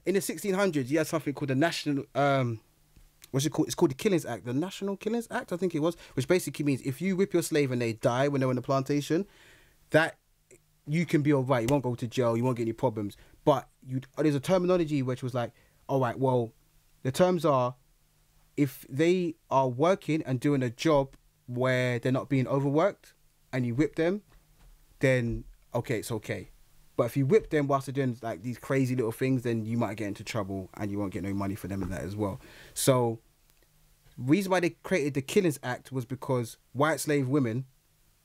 in the 1600s, you had something called the National, what's it called? It's called the Killings Act, the National Killings Act, I think it was, which basically means if you whip your slave and they die when they're on the plantation, that you can be all right. You won't go to jail. You won't get any problems. But there's a terminology which was like, all right, well, the terms are, if they are working and doing a job where they're not being overworked and you whip them, then okay, it's okay. But if you whip them whilst they're doing like these crazy little things, then you might get into trouble and you won't get no money for them and that as well. So reason why they created the Killings Act was because white slave women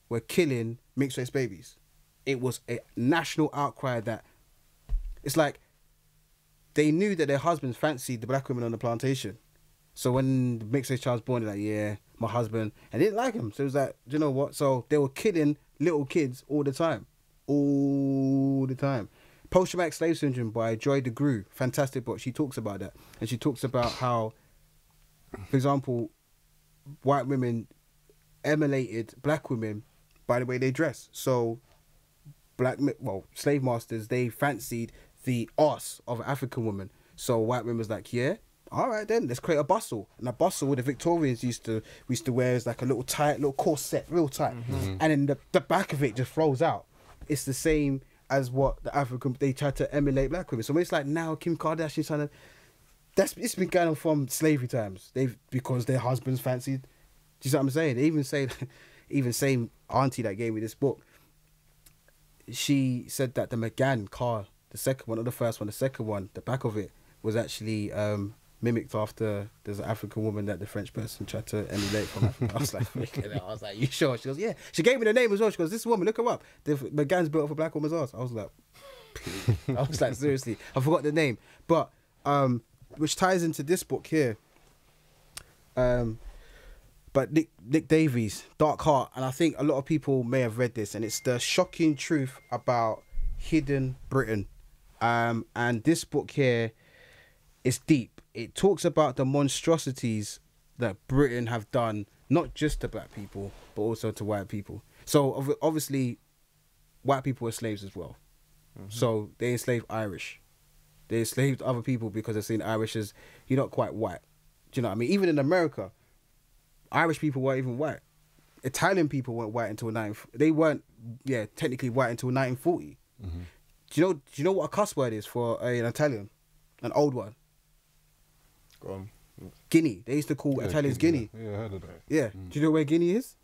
were killing mixed race babies. It was a national outcry that it's like they knew that their husbands fancied the black women on the plantation. So when the mixed race child was born, they're like, yeah, my husband, and they didn't like him. So it was like, do you know what? So they were killing little kids all the time. All the time. Post-Traumatic Slave Syndrome by Joy DeGruy, fantastic book. She talks about that. And she talks about how, for example, white women emulated black women by the way they dress. So slave masters, they fancied the arse of an African woman. So white women was like, yeah, all right then, let's create a bustle. And a bustle, the Victorians used to wear is like a little tight, little corset, real tight. And then the back of it just flows out. It's the same as what the African, they tried to emulate black women. So when it's like now Kim Kardashian's trying to, it's been going on from slavery times. Because their husbands fancied. Do you see what I'm saying? They even say, same auntie that gave me this book, she said that the McGann car, the second one, not the first one, the second one, the back of it was actually mimicked after there's an African woman that the French person tried to emulate from Africa. I was like, you sure? She goes, yeah. She gave me the name as well. She goes, this woman, look her up. The McGann's built off a black woman's ass. I was like, seriously, I forgot the name. But which ties into this book here. But Nick Davies, Dark Heart, and I think a lot of people may have read this, and it's the shocking truth about hidden Britain. And this book here is deep. It talks about the monstrosities that Britain have done, not just to black people, but also to white people. So obviously, white people were slaves as well. So they enslaved Irish. They enslaved other people because they're seeing Irish as, you're not quite white. Do you know what I mean? Even in America, Irish people weren't even white. Italian people weren't white until they weren't, technically white until 1940. Do you know what a cuss word is for an Italian? An old one. Go on. Guinea. They used to call Italians Guinea. Yeah, I heard of that. Yeah. Do you know where Guinea is?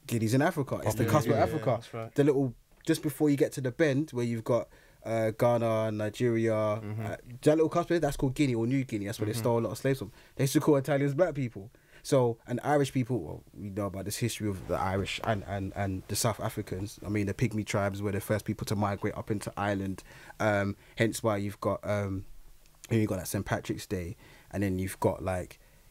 Guinea's in Africa. It's the cusp of Africa. Yeah, that's right. The little, just before you get to the bend where you've got Ghana, Nigeria, that little cusp, that's called Guinea or New Guinea. That's where they stole a lot of slaves from. They used to call Italians black people. So, and Irish people, well, we know about this history of the Irish and the South Africans. I mean, the Pygmy tribes were the first people to migrate up into Ireland. Hence why you've got that St. Patrick's Day, and then you've got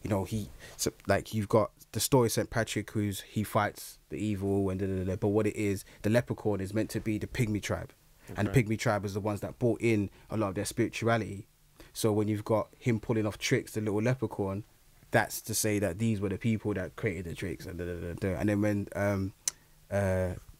you've got the story of St. Patrick, he fights the evil and but what it is, the leprechaun is meant to be the Pygmy tribe. Okay. And the Pygmy tribe is the ones that brought in a lot of their spirituality. So when you've got him pulling off tricks, the little leprechaun, that's to say that these were the people that created the tricks. And then when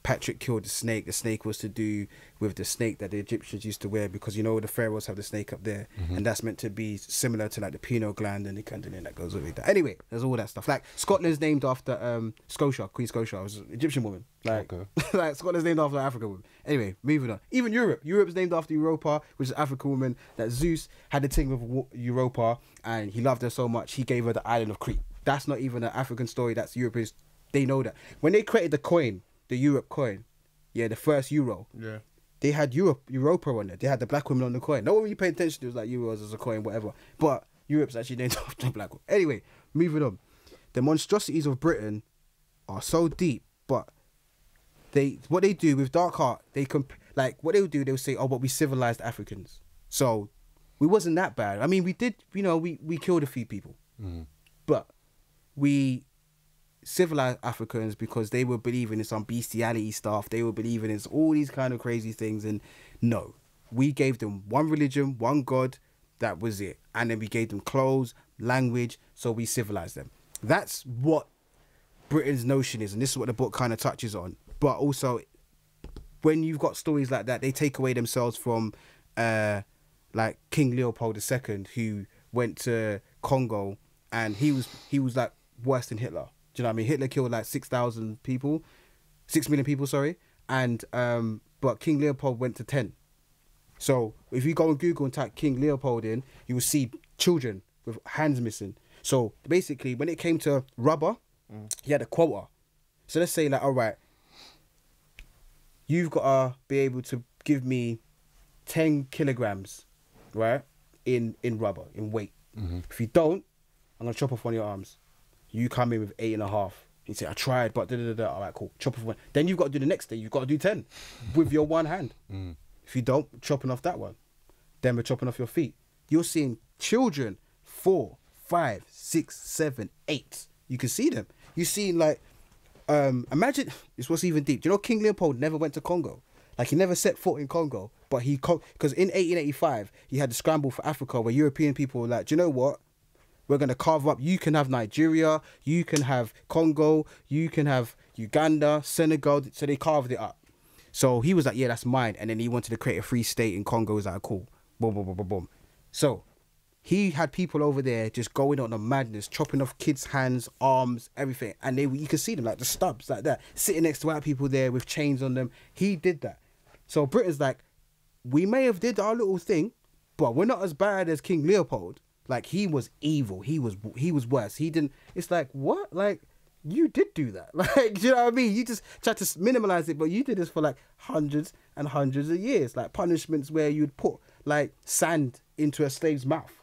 Patrick killed the snake was to do with the snake that the Egyptians used to wear, because the pharaohs have the snake up there, and that's meant to be similar to like the pineal gland and the candidate that goes with that. Anyway, there's all that stuff. Like Scotland's named after Scotia, Queen Scotia, was an Egyptian woman. Like, like Scotland's named after an African woman. Anyway, moving on. Even Europe's named after Europa, which is an African woman that Zeus had a thing with Europa, and he loved her so much he gave her the island of Crete. That's not even an African story. That's Europe's. They know that when they created the coin. The Europe coin, the first euro. Yeah, they had Europa on it. They had the black women on the coin. No one really paid attention to it. Was like euros as a coin, whatever. But Europe's actually named after the black woman. Anyway, moving on. The monstrosities of Britain are so deep, but what they do with Dark Heart, what they'll do, they'll say, oh, but we civilized Africans, so we wasn't that bad. I mean, we did, we killed a few people, but we civilized Africans because they were believing in some bestiality stuff. They were believing in all these kind of crazy things, and no, we gave them one religion, one God, that was it. And then we gave them clothes, language, so we civilized them. That's what Britain's notion is, and this is what the book kind of touches on. But also, when you've got stories like that, they take away themselves from like King Leopold II, who went to Congo, and he was like worse than Hitler. Do you know what I mean? Hitler killed like 6,000 people, 6 million people, sorry, and but King Leopold went to 10. So if you go on Google and type King Leopold in, you will see children with hands missing. So basically, when it came to rubber, he had a quota. So let's say like, all right, you've got to be able to give me 10 kilograms, right, in rubber, in weight. If you don't, I'm going to chop off one of your arms. You come in with 8.5. You say, I tried, but da-da-da-da. All right, cool. Chop off one. Then you've got to do the next day. You've got to do 10 with your one hand. If you don't, chopping off that one. Then we're chopping off your feet. You're seeing children, 4, 5, 6, 7, 8. You can see them. You see like, imagine, this was even deep. Do you know King Leopold never went to Congo? Like he never set foot in Congo, but because in 1885, he had the scramble for Africa where European people were like, do you know what? We're going to carve up. You can have Nigeria. You can have Congo. You can have Uganda, Senegal. So they carved it up. So he was like, yeah, that's mine. And then he wanted to create a free state in Congo. He was like, cool. Boom, boom, boom, boom, boom. So he had people over there just going on a madness, chopping off kids' hands, arms, everything. And you could see them, like the stubs, like that, sitting next to white people there with chains on them. He did that. So Britain's like, we may have did our little thing, but we're not as bad as King Leopold. Like, he was evil. He was worse. He didn't... It's like, what? Like, you did do that. Like, do you know what I mean? You just tried to minimalize it, but you did this for, like, hundreds and hundreds of years. Like, punishments where you'd put, like, sand into a slave's mouth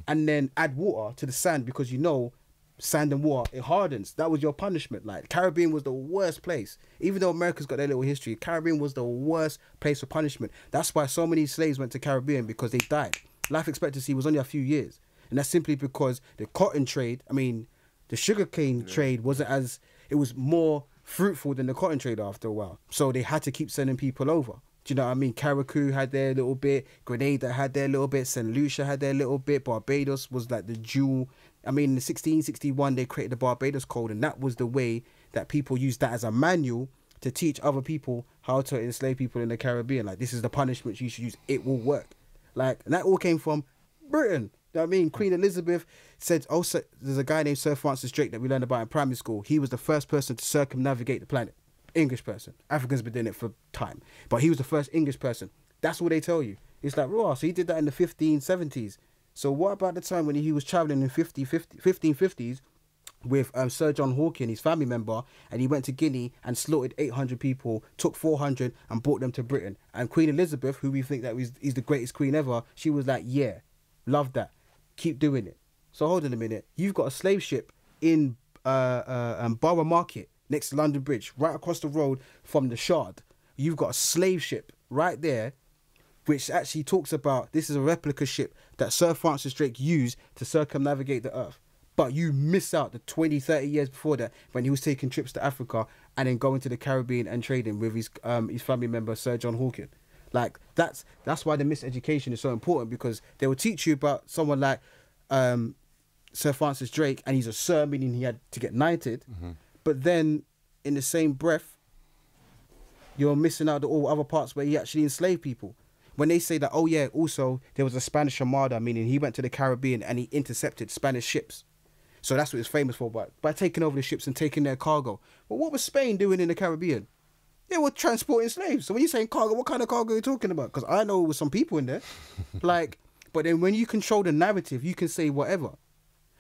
and then add water to the sand because you know sand and water, it hardens. That was your punishment. Like, Caribbean was the worst place. Even though America's got their little history, Caribbean was the worst place for punishment. That's why so many slaves went to Caribbean, because they died. Life expectancy was only a few years. And that's simply because the cotton trade, I mean, the sugarcane trade wasn't as, it was more fruitful than the cotton trade after a while. So they had to keep sending people over. Do you know what I mean? Carriacou had their little bit, Grenada had their little bit, St. Lucia had their little bit, Barbados was like the jewel. I mean, in 1661, they created the Barbados Code, and that was the way that people used that as a manual to teach other people how to enslave people in the Caribbean. Like, this is the punishment you should use. It will work. Like, and that all came from Britain. You know what I mean? Queen Elizabeth said, also, there's a guy named Sir Francis Drake that we learned about in primary school. He was the first person to circumnavigate the planet. English person. Africans been doing it for time. But he was the first English person. That's what they tell you. It's like, raw. So he did that in the 1570s. So what about the time when he was traveling in 1550s with Sir John Hawking, his family member, and he went to Guinea and slaughtered 800 people, took 400 and brought them to Britain. And Queen Elizabeth, who we think that is the greatest queen ever, she was like, yeah, love that. Keep doing it. So hold on a minute. You've got a slave ship in Borough Market next to London Bridge, right across the road from the Shard. You've got a slave ship right there, which actually talks about, this is a replica ship that Sir Francis Drake used to circumnavigate the earth. But you miss out the 20, 30 years before that when he was taking trips to Africa and then going to the Caribbean and trading with his family member, Sir John Hawking. Like, that's why the miseducation is so important, because they will teach you about someone like Sir Francis Drake, and he's a sir, meaning he had to get knighted. But then, in the same breath, you're missing out all other parts where he actually enslaved people. When they say that, oh yeah, also, there was a Spanish Armada, meaning he went to the Caribbean and he intercepted Spanish ships. So that's what it's famous for, by taking over the ships and taking their cargo. But what was Spain doing in the Caribbean? They were transporting slaves. So when you're saying cargo, what kind of cargo are you talking about? Because I know there was some people in there. Like, but then when you control the narrative, you can say whatever.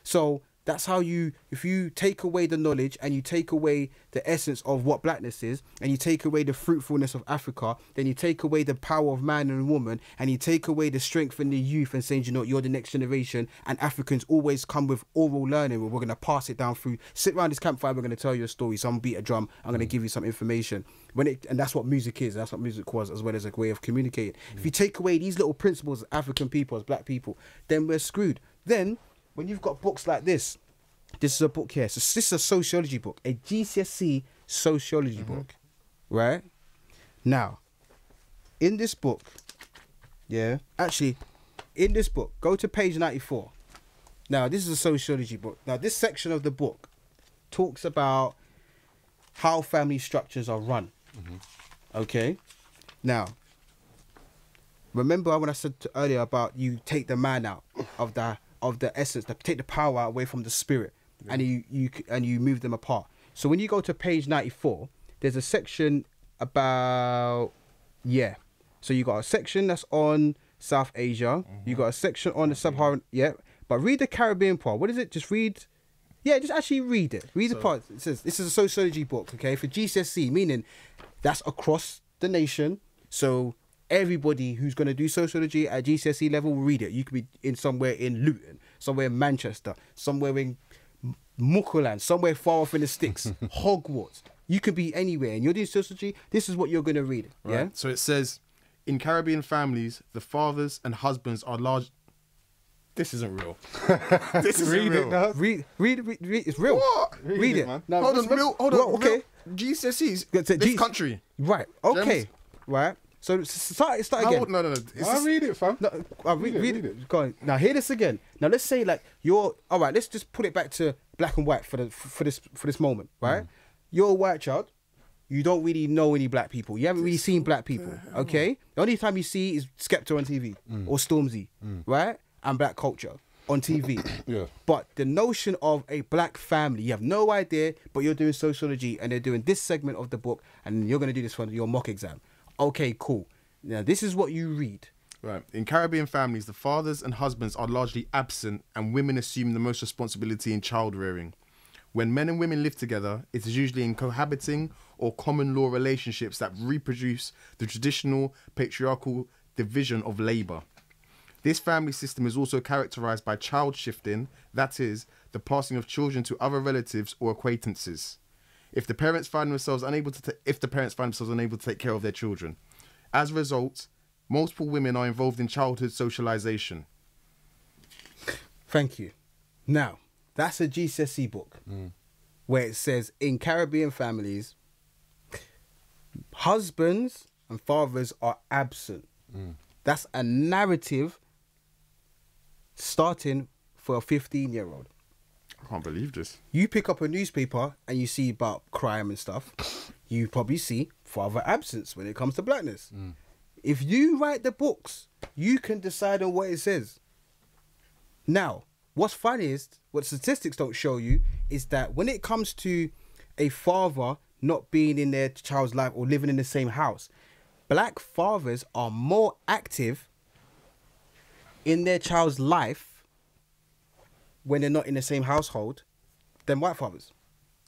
So that's how if you take away the knowledge and you take away the essence of what blackness is, and you take away the fruitfulness of Africa, then you take away the power of man and woman, and you take away the strength in the youth and saying, you know, you're the next generation, and Africans always come with oral learning where we're going to pass it down through, sit around this campfire, we're going to tell you a story, some beat a drum, I'm going to give you some information. And that's what music is, that's what music was, as well as a way of communicating. If you take away these little principles as African people, as black people, then we're screwed. Then, when you've got books like this is a book here. So this is a sociology book, a GCSE sociology book, right? Now, in this book, actually, in this book, go to page 94. Now, this is a sociology book. Now, this section of the book talks about how family structures are run. Okay? Now, Remember when I said earlier about you take the man out of the essence, take the power away from the spirit, and you move them apart. So when you go to page 94, there's a section about So you got a section that's on South Asia. You got a section on the Sub-Saharan. Yeah, but read the Caribbean part. What is it? Just read. Yeah, just actually read it. Read the part. It says this is a sociology book, okay, for GCSE, meaning that's across the nation. So everybody who's going to do sociology at GCSE level will read it. You could be in somewhere in Luton, somewhere in Manchester, somewhere in Muckerland, somewhere far off in the sticks, Hogwarts. You could be anywhere, and you're doing sociology. This is what you're going to read. Right. Yeah. So it says, in Caribbean families, the fathers and husbands are large. This isn't real. This isn't real. It now. Read. It's real. What? Read it. Man. No, hold on. Okay. Real GCSEs. This country. Right. Okay. Gems. Right. So start again. No. I'll read it, fam. No, read it. Go on. Now hear this again. Now let's say like you're all right. Let's just put it back to black and white for this moment, right? You're a white child. You don't really know any black people. You haven't really seen black people. Okay. The only time you see is Skepta on TV or Stormzy, right? And black culture on TV. Yeah. But the notion of a black family, you have no idea, but you're doing sociology and they're doing this segment of the book, and you're going to do this for your mock exam. Okay, cool. Now, this is what you read. Right. In Caribbean families, the fathers and husbands are largely absent and women assume the most responsibility in child rearing. When men and women live together, it is usually in cohabiting or common law relationships that reproduce the traditional patriarchal division of labour. This family system is also characterised by child shifting, that is, the passing of children to other relatives or acquaintances. If the parents find themselves unable to take care of their children. As a result, multiple women are involved in childhood socialisation. Thank you. Now, that's a GCSE book where it says in Caribbean families, husbands and fathers are absent. That's a narrative starting for a 15-year-old. I can't believe this. You pick up a newspaper and you see about crime and stuff. You probably see father absence when it comes to blackness. If you write the books, you can decide on what it says. Now, what's funny is, what statistics don't show you, is that when it comes to a father not being in their child's life or living in the same house, black fathers are more active in their child's life when they're not in the same household than white fathers.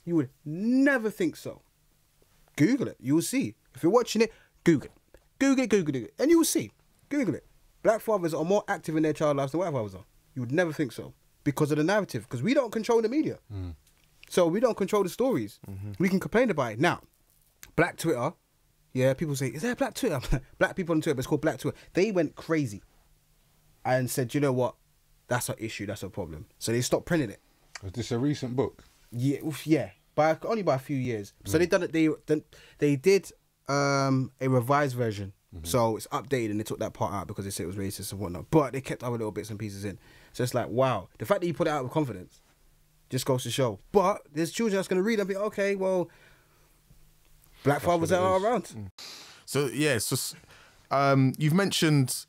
You would never think so. Google it. You will see. If you're watching it, Google it. Google it. And you will see. Google it. Black fathers are more active in their child lives than white fathers are. You would never think so. Because of the narrative. Because we don't control the media. So we don't control the stories. We can complain about it. Now, black Twitter, yeah, people say, is there black Twitter? Black people on Twitter, but it's called black Twitter. They went crazy and said, you know what? That's an issue. That's a problem. So they stopped printing it. Is this a recent book? Yeah. Only by a few years. So they done it. They did a revised version. So it's updated and they took that part out because they said it was racist and whatnot. But they kept other little bits and pieces in. So it's like, wow. The fact that you put it out with confidence just goes to show. But there's children that's going to read and be, okay, well, black fathers are around. So, yeah, you've mentioned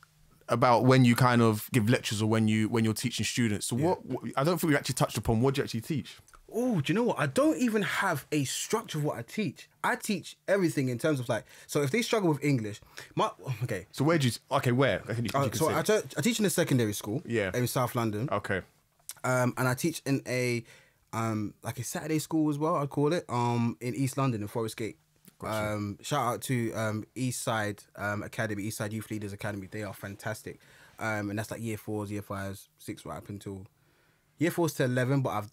about when you kind of give lectures or when you're teaching students. So what I don't think we actually touched upon, what do you actually teach? Oh, do you know what? I don't even have a structure of what I teach. I teach everything in terms of like, so if they struggle with English, okay. So where? So I teach in a secondary school. Yeah. In South London. Okay. And I teach in a like a Saturday school as well, I'd call it, in East London, in Forest Gate. Gotcha. Shout out to East Side Academy, East Side Youth Leaders Academy. They are fantastic. And that's like year 4s, year 5s, 6 right up until year 4s to 11, but I've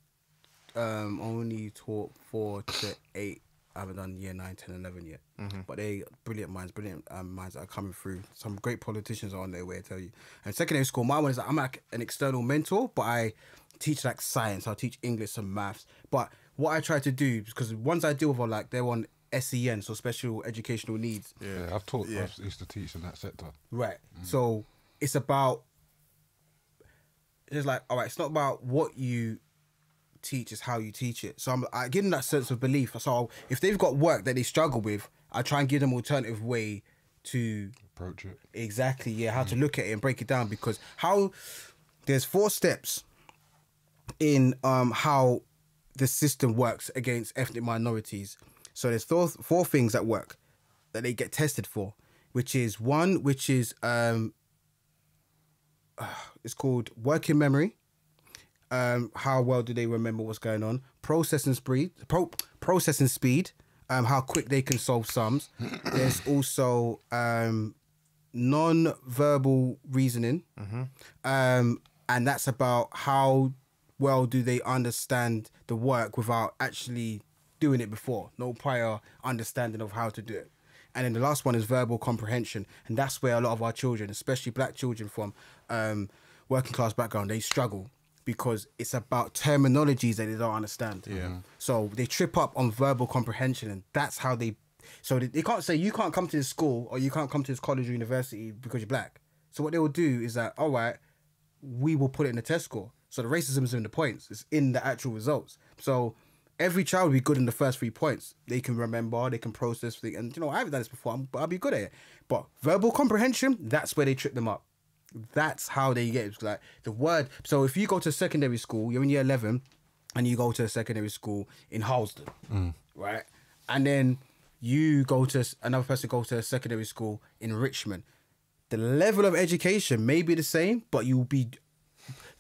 only taught 4 to 8. I haven't done year 9, 10, 11 yet. But they brilliant minds that are coming through. Some great politicians are on their way, I tell you. And secondary school, my one is like, I'm like an external mentor, but I teach like science. I'll teach English and maths. But what I try to do, because the ones I deal with are like, they're on SEN, so special educational needs. Yeah, I've taught. I used to teach in that sector. Right. So it's about. It's like, all right. It's not about what you teach; it's how you teach it. So I give them that sense of belief. So if they've got work that they struggle with, I try and give them an alternative way to approach it. Exactly, yeah, how to look at it and break it down, because there's 4 steps in how the system works against ethnic minorities. So there's 4 things that work that they get tested for, which is it's called working memory. How well do they remember what's going on? Processing speed. How quick they can solve sums. There's also non-verbal reasoning, and that's about how well do they understand the work without actually doing it before. No prior understanding of how to do it. And then the last one is verbal comprehension, and that's where a lot of our children, especially black children from working class background, they struggle, because it's about terminologies that they don't understand. Yeah. So they trip up on verbal comprehension, and that's how they can't say you can't come to this school or you can't come to this college or university because you're black. So what they will do is that, all right, we will put it in the test score. So the racism is in the points. It's in the actual results. So every child will be good in the first 3 points. They can remember, they can process things. And, I haven't done this before, but I'll be good at it. But verbal comprehension, that's where they trip them up. That's how they get it. It's like the word. So if you go to secondary school, you're in year 11, and you go to a secondary school in Harlesden, right? And then another person goes to a secondary school in Richmond. The level of education may be the same, but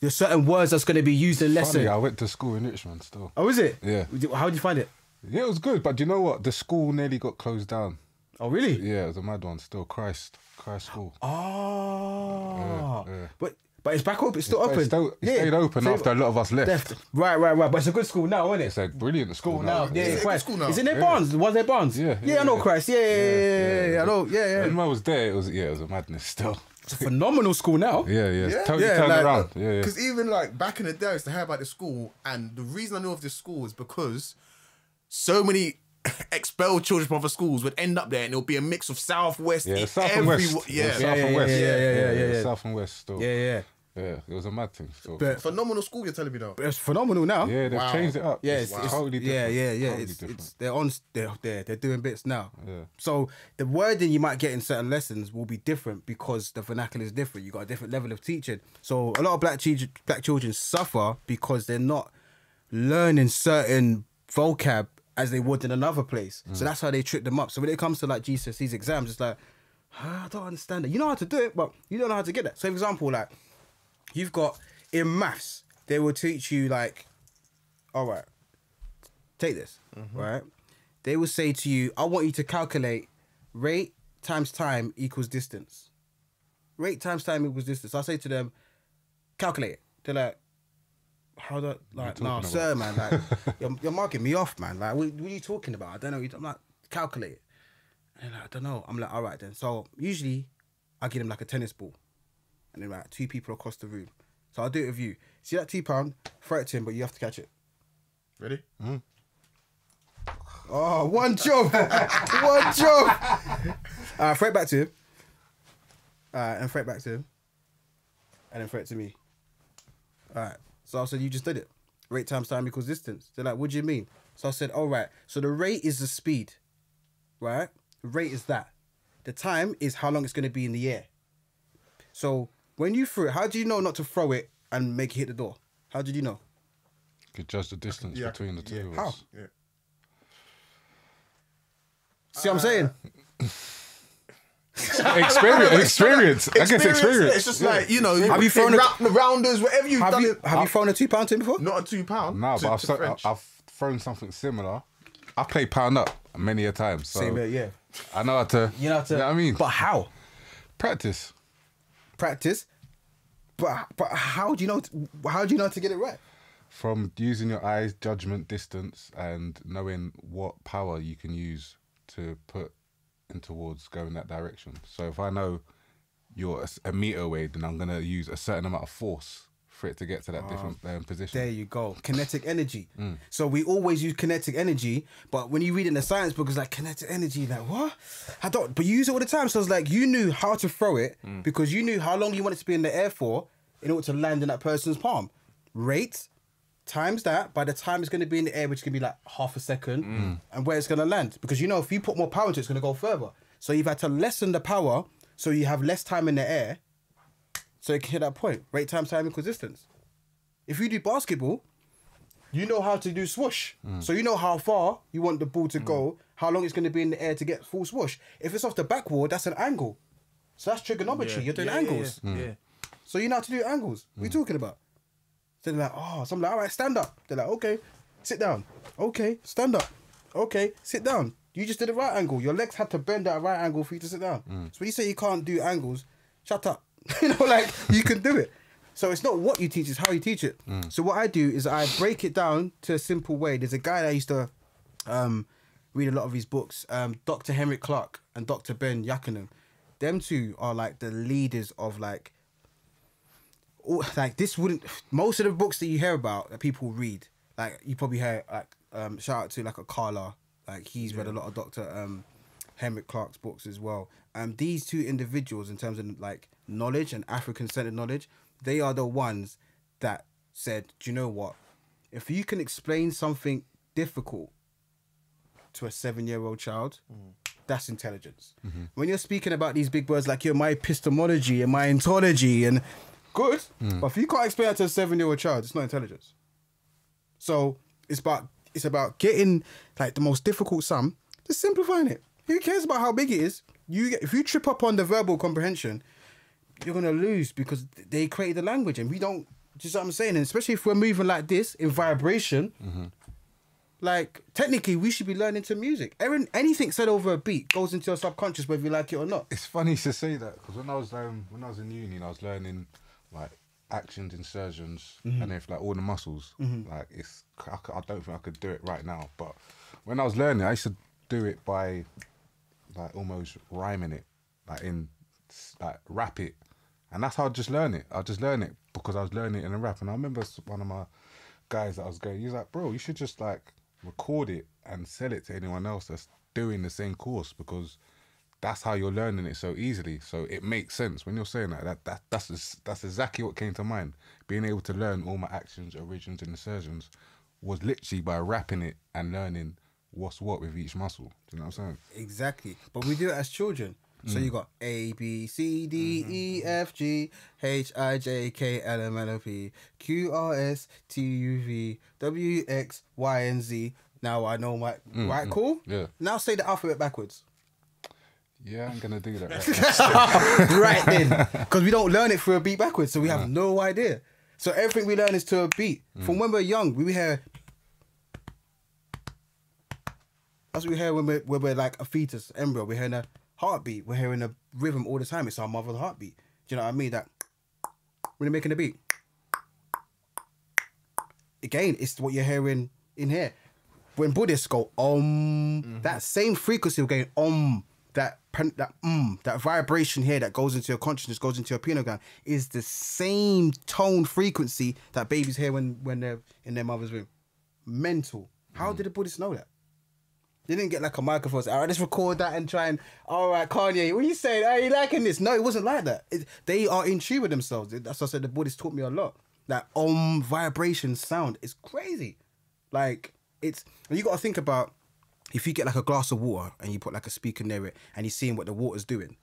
there's certain words that's going to be used in lesson. Funny, I went to school in Richmond still. Oh, is it? Yeah. How did you find it? Yeah, it was good, but do you know what? The school nearly got closed down. Oh, really? Yeah, it was a mad one still. Christ School. Oh. Yeah. But it's back open. It's still open. It stayed open after a lot of us left. Right. But it's a good school now, isn't it? It's a brilliant school now. Yeah, It's a good school now. Is it near Barnes? Was there Barnes? Yeah. I know Christ. Yeah. I know. Yeah. When I was there, it was a madness still. It's a phenomenal school now. Yeah. Totally turned around. Yeah. Because even like back in the day, I used to hear about the school, and the reason I knew of this school is because so many expelled children from other schools would end up there, and it'll be a mix of Southwest. Yeah, South and West. South and West. Yeah. South and West still. Yeah. Yeah, it was a mad thing still. But phenomenal school, you're telling me now. it's phenomenal now. Yeah, they've changed it up. Yeah, it's totally different. Yeah. Totally It's different. they're doing bits now. Yeah. So the wording you might get in certain lessons will be different because the vernacular is different. You got a different level of teaching. So a lot of black children suffer because they're not learning certain vocab as they would in another place. So that's how they trip them up. So when it comes to like GCSEs exams, it's like, I don't understand it. You know how to do it, but you don't know how to get it. So for example, like you've got in maths, they will teach you like, all right, take this, right? They will say to you, I want you to calculate rate times time equals distance. Rate times time equals distance. I say to them, calculate it. They're like, how do like, nah, sir, man, like, you're marking me off, man. Like, what are you talking about? I don't know. I'm like, calculate it. And they're like, I don't know. I'm like, all right then. So usually I give them like a tennis ball. And then like 2 people across the room. So I'll do it with you. See that £2? Throw it to him, but you have to catch it. Ready? Oh, one job. One job. Throw it back to him. And throw it back to him. And then throw it to me. All right. So I said, you just did it. Rate times time equals distance. They're like, what do you mean? So I said, all right. So the rate is the speed, right? The rate is that. The time is how long it's going to be in the air. So when you threw it, how do you know not to throw it and make it hit the door? How did you know? Could judge the distance between the two of How? us. Yeah. See what I'm saying? Experience. I guess experience. It's just like, you know, Have you thrown the rounders, whatever you've done. Have you thrown a £2 to him before? Not a £2. No, but French. I've thrown something similar. I've played pound up many a time. So Same here, yeah. I know how to. You know how to. You know what I mean? But how? Practice. But how do you know? How do you know to get it right? From using your eyes, judgment, distance, and knowing what power you can use to put in towards going that direction. So if I know you're a meter away, then I'm going to use a certain amount of force for it to get to that different position. There you go. Kinetic energy. So we always use kinetic energy, but when you read in the science book, it's like kinetic energy. Like, what? I don't, but you use it all the time. So it's like you knew how to throw it because you knew how long you wanted to be in the air for in order to land in that person's palm. Rate times that by the time it's going to be in the air, which is going to be like half a second, and where it's going to land. Because you know, if you put more power into it, it's going to go further. So you've had to lessen the power So you have less time in the air. So you can hit that point. Rate times time equals distance. If you do basketball, you know how to do swoosh. So you know how far you want the ball to go, how long it's going to be in the air to get full swoosh. If it's off the backboard, that's an angle. So that's trigonometry. You're doing angles. Yeah. So you know how to do angles. What are you talking about? So they're like, oh, so I'm like, all right, stand up. They're like, okay, sit down. Okay, stand up. Okay, sit down. You just did a right angle. Your legs had to bend at a right angle for you to sit down. So when you say you can't do angles, shut up. You know, like, you can do it. So it's not what you teach, it's how you teach it. So what I do is I break it down to a simple way. There's a guy that I used to read a lot of his books, Dr. Henrik Clark and Dr. Ben Yakinen. Them two are like the leaders of like this wouldn't, most of the books that you hear about that people read, like you probably hear like, shout out to like a Carla, like he's read a lot of Dr. Henrik Clark's books as well. These two individuals in terms of like knowledge and African-centered knowledge, they are the ones that said, do you know what? If you can explain something difficult to a 7-year-old child, that's intelligence. When you're speaking about these big words like my epistemology and my ontology and good, but if you can't explain that to a 7-year-old child, it's not intelligence. So it's about getting like the most difficult sum, just simplifying it. Who cares about how big it is? If you trip up on the verbal comprehension, you're gonna lose because they created the language and we don't. Just what I'm saying, and especially if we're moving like this in vibration, like technically we should be learning to music. Anything said over a beat goes into your subconscious whether you like it or not. It's funny to say that because when I was in uni and I was learning like actions, insertions, and if like all the muscles, like I don't think I could do it right now. But when I was learning, I used to do it by like almost rhyming it, like rap it. And that's how I just learn it. I just learn it because I was learning it in a rap. And I remember one of my guys that I was going, he was like, bro, you should just like record it and sell it to anyone else that's doing the same course because that's how you're learning it so easily. So it makes sense when you're saying that's exactly what came to mind. Being able to learn all my actions, origins and insertions was literally by rapping it and learning what's what with each muscle. Do you know what I'm saying? Exactly. But we do it as children. So you got A, B, C, D, E, F, G, H, I, J, K, L, M, N, O, P, Q, R, S, T, U, V, W, X, Y, and Z. Now I know my... Right, cool? Yeah. Now say the alphabet backwards. Yeah, I'm going to do that. Right then. Because we don't learn it through a beat backwards, so we have no idea. So everything we learn is to a beat. From when we're young, we hear... That's what we hear when we're like a fetus, embryo. We're hearing a heartbeat. We're hearing a rhythm all the time. It's our mother's heartbeat. Do you know what I mean? That when you're making a beat. Again, it's what you're hearing in here. When Buddhists go that same frequency of going that vibration here that goes into your consciousness, goes into your pineal gland, is the same tone frequency that babies hear when they're in their mother's womb. Mental. How did the Buddhists know that? They didn't get like a microphone. Say, all right, let's record that and try and, all right, Kanye, what are you saying? Are you liking this? No, it wasn't like that. They are in tune with themselves. That's what I said. The Buddhists taught me a lot. That vibration sound is crazy. Like, and you got to think about, if you get like a glass of water and you put like a speaker near it and you're seeing what the water's doing,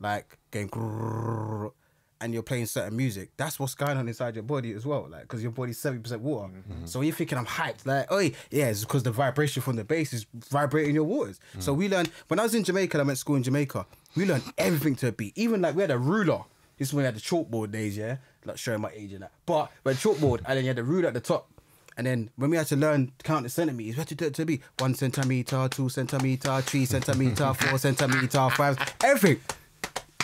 like going grrrr, and you're playing certain music, that's what's going on inside your body as well, like, because your body's 70% water. So when you're thinking I'm hyped, like, oh yeah, it's because the vibration from the bass is vibrating your waters. So we learned, when I was in Jamaica, I went to school in Jamaica, we learned everything to a beat. Even like we had a ruler. This is when we had the chalkboard days, yeah? Not showing my age and that. But we had chalkboard and then you had the ruler at the top. And then when we had to learn to count the centimeters, we had to do it to be 1 centimeter, 2 centimeter, 3 centimeter, 4 centimeter, 5, everything.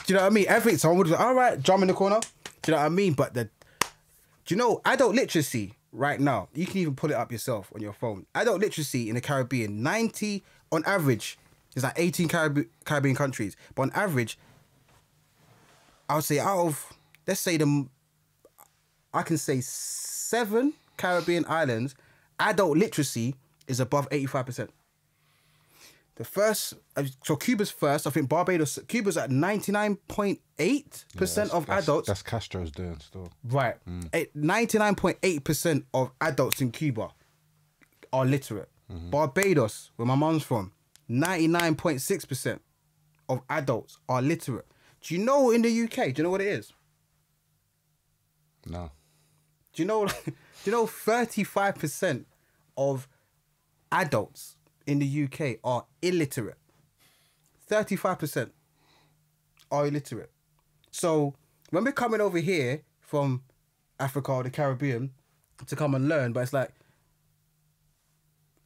Do you know what I mean? Everything. Someone would be like, all right, drum in the corner. Do you know what I mean? But do you know, adult literacy right now, you can even pull it up yourself on your phone. Adult literacy in the Caribbean, 90 on average, there's like 18 Caribbean countries. But on average, I would say out of, let's say I can say 7 Caribbean islands, adult literacy is above 85%. The first, so Cuba's first, I think Barbados, Cuba's at 99.8% of adults. That's Castro's doing still. Right. 99.8% of adults in Cuba are literate. Barbados, where my mom's from, 99.6% of adults are literate. Do you know in the UK? Do you know what it is? No. Do you know? Do you know 35% of adults in the UK are illiterate? 35% are illiterate. So when we're coming over here from Africa or the Caribbean to come and learn, but it's like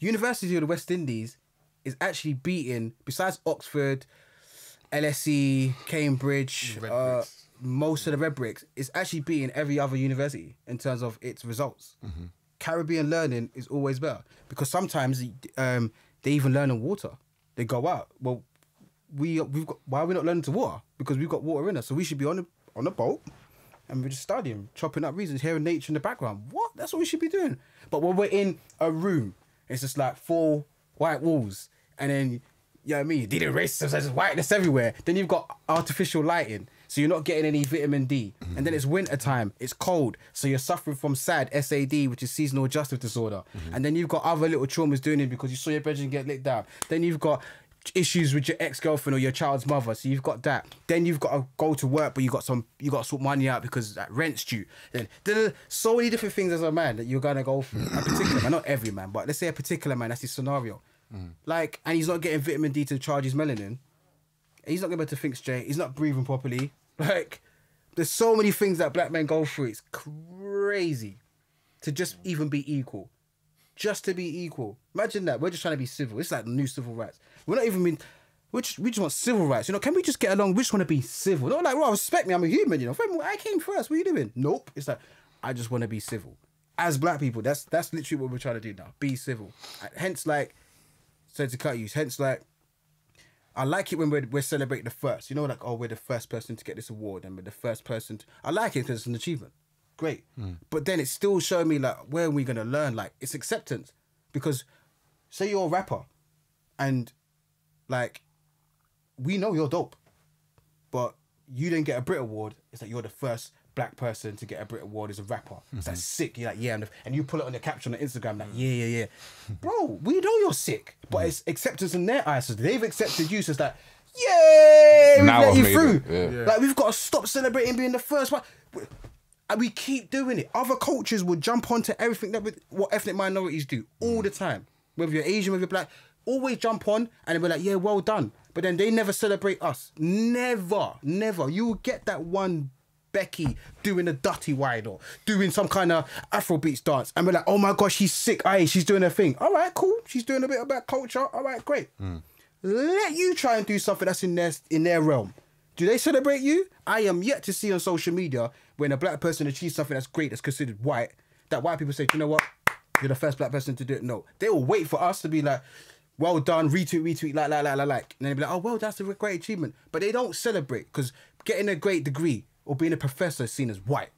University of the West Indies is actually beating, besides Oxford, LSE, Cambridge, most of the red bricks, it's actually beating every other university in terms of its results. Caribbean learning is always better because sometimes they even learn in water. They go out. Well, we've got, why are we not learning to water? Because we've got water in us. So we should be on a boat and we're just studying, chopping up reasons, hearing nature in the background. What? That's what we should be doing. But when we're in a room, it's just like 4 white walls and then, you know what I mean? Did erase there's just whiteness everywhere. Then you've got artificial lighting. So you're not getting any vitamin D. And then it's winter time. It's cold. So you're suffering from SAD, which is seasonal adjustment disorder. And then you've got other little traumas doing it because you saw your bedroom get licked down. Then you've got issues with your ex-girlfriend or your child's mother. So you've got that. Then you've got to go to work, but you got to sort money out because that rent's due. Then so many different things as a man that you're gonna go through. A particular man, not every man, but let's say a particular man, that's his scenario. Like, and he's not getting vitamin D to charge his melanin. He's not gonna be able to think straight. He's not breathing properly. Like, there's so many things that black men go through. It's crazy to just even be equal. Just to be equal. Imagine that. We're just trying to be civil. It's like the new civil rights. We're not even we just want civil rights. You know, can we just get along? We just want to be civil. Not like, well, respect me. I'm a human, you know. I came first. What are you doing? Nope. It's like, I just want to be civil. As black people, that's literally what we're trying to do now. Be civil. Hence, like, sorry to cut you. Hence, like, I like it when we're celebrating the first. You know, like, oh, we're the first person to get this award and we're the first person to... I like it because it's an achievement. Great. But then it's still showing me, like, where are we going to learn? Like, it's acceptance. Because say you're a rapper and, like, we know you're dope, but you didn't get a Brit Award. It's like you're the first black person to get a Brit Award as a rapper. It's like sick. You're like, yeah. And you pull it on your caption on Instagram, like, yeah. Bro, we know you're sick, but it's acceptance in their eyes. So they've accepted you, so it's like, yeah, we've let you through. Yeah. Like, we've got to stop celebrating being the first one. And we keep doing it. Other cultures will jump onto everything what ethnic minorities do all the time. Whether you're Asian, whether you're black, always jump on and we're like, yeah, well done. But then they never celebrate us. Never. You will get that one Becky doing a Dutty wide or doing some kind of Afrobeats dance. And we're like, oh my gosh, she's sick. Aye, she's doing her thing. All right, cool. She's doing a bit about culture. All right, great. Let you try and do something that's in their realm. Do they celebrate you? I am yet to see on social media when a black person achieves something that's great, that's considered white, that white people say, you know what? You're the first black person to do it. No. They will wait for us to be like, well done, retweet, like. And then they'll be like, oh, well, that's a great achievement. But they don't celebrate because getting a great degree or being a professor is seen as white.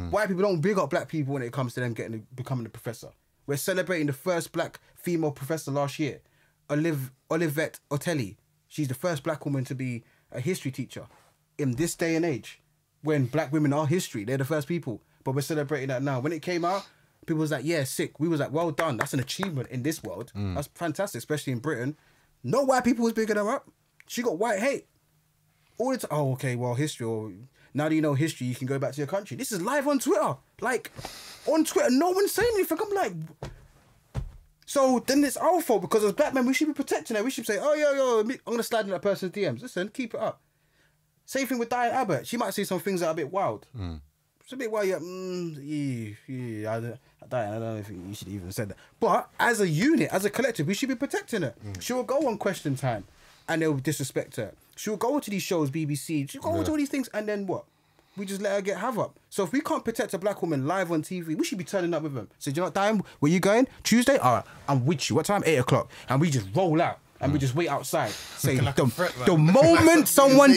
White people don't big up black people when it comes to them becoming a professor. We're celebrating the first black female professor last year, Olivette Otelli. She's the first black woman to be a history teacher in this day and age when black women are history. They're the first people. But we're celebrating that now. When it came out, people was like, yeah, sick. We was like, well done. That's an achievement in this world. That's fantastic, especially in Britain. No white people was bigging her up. She got white hate. All the time. Oh, okay, well, history. Or now that you know history, you can go back to your country. This is live on Twitter. Like, on Twitter, no one's saying anything. I'm like... So then it's our fault because as black men, we should be protecting her. We should say, oh, yo, I'm going to slide in that person's DMs. Listen, keep it up. Same thing with Diane Abbott. She might say some things that are a bit wild. It's a bit wild. Yeah, I don't know if you should even say that. But as a unit, as a collective, we should be protecting her. She will go on Question Time and they'll disrespect her. She will go to these shows, BBC. She'll go to all these things and then what? We just let her get havoc. So if we can't protect a black woman live on TV, we should be turning up with them. So, do you know what time? Where you going? Tuesday? All right, I'm with you. What time? 8 o'clock. And we just roll out. And we just wait outside. Say, like the moment someone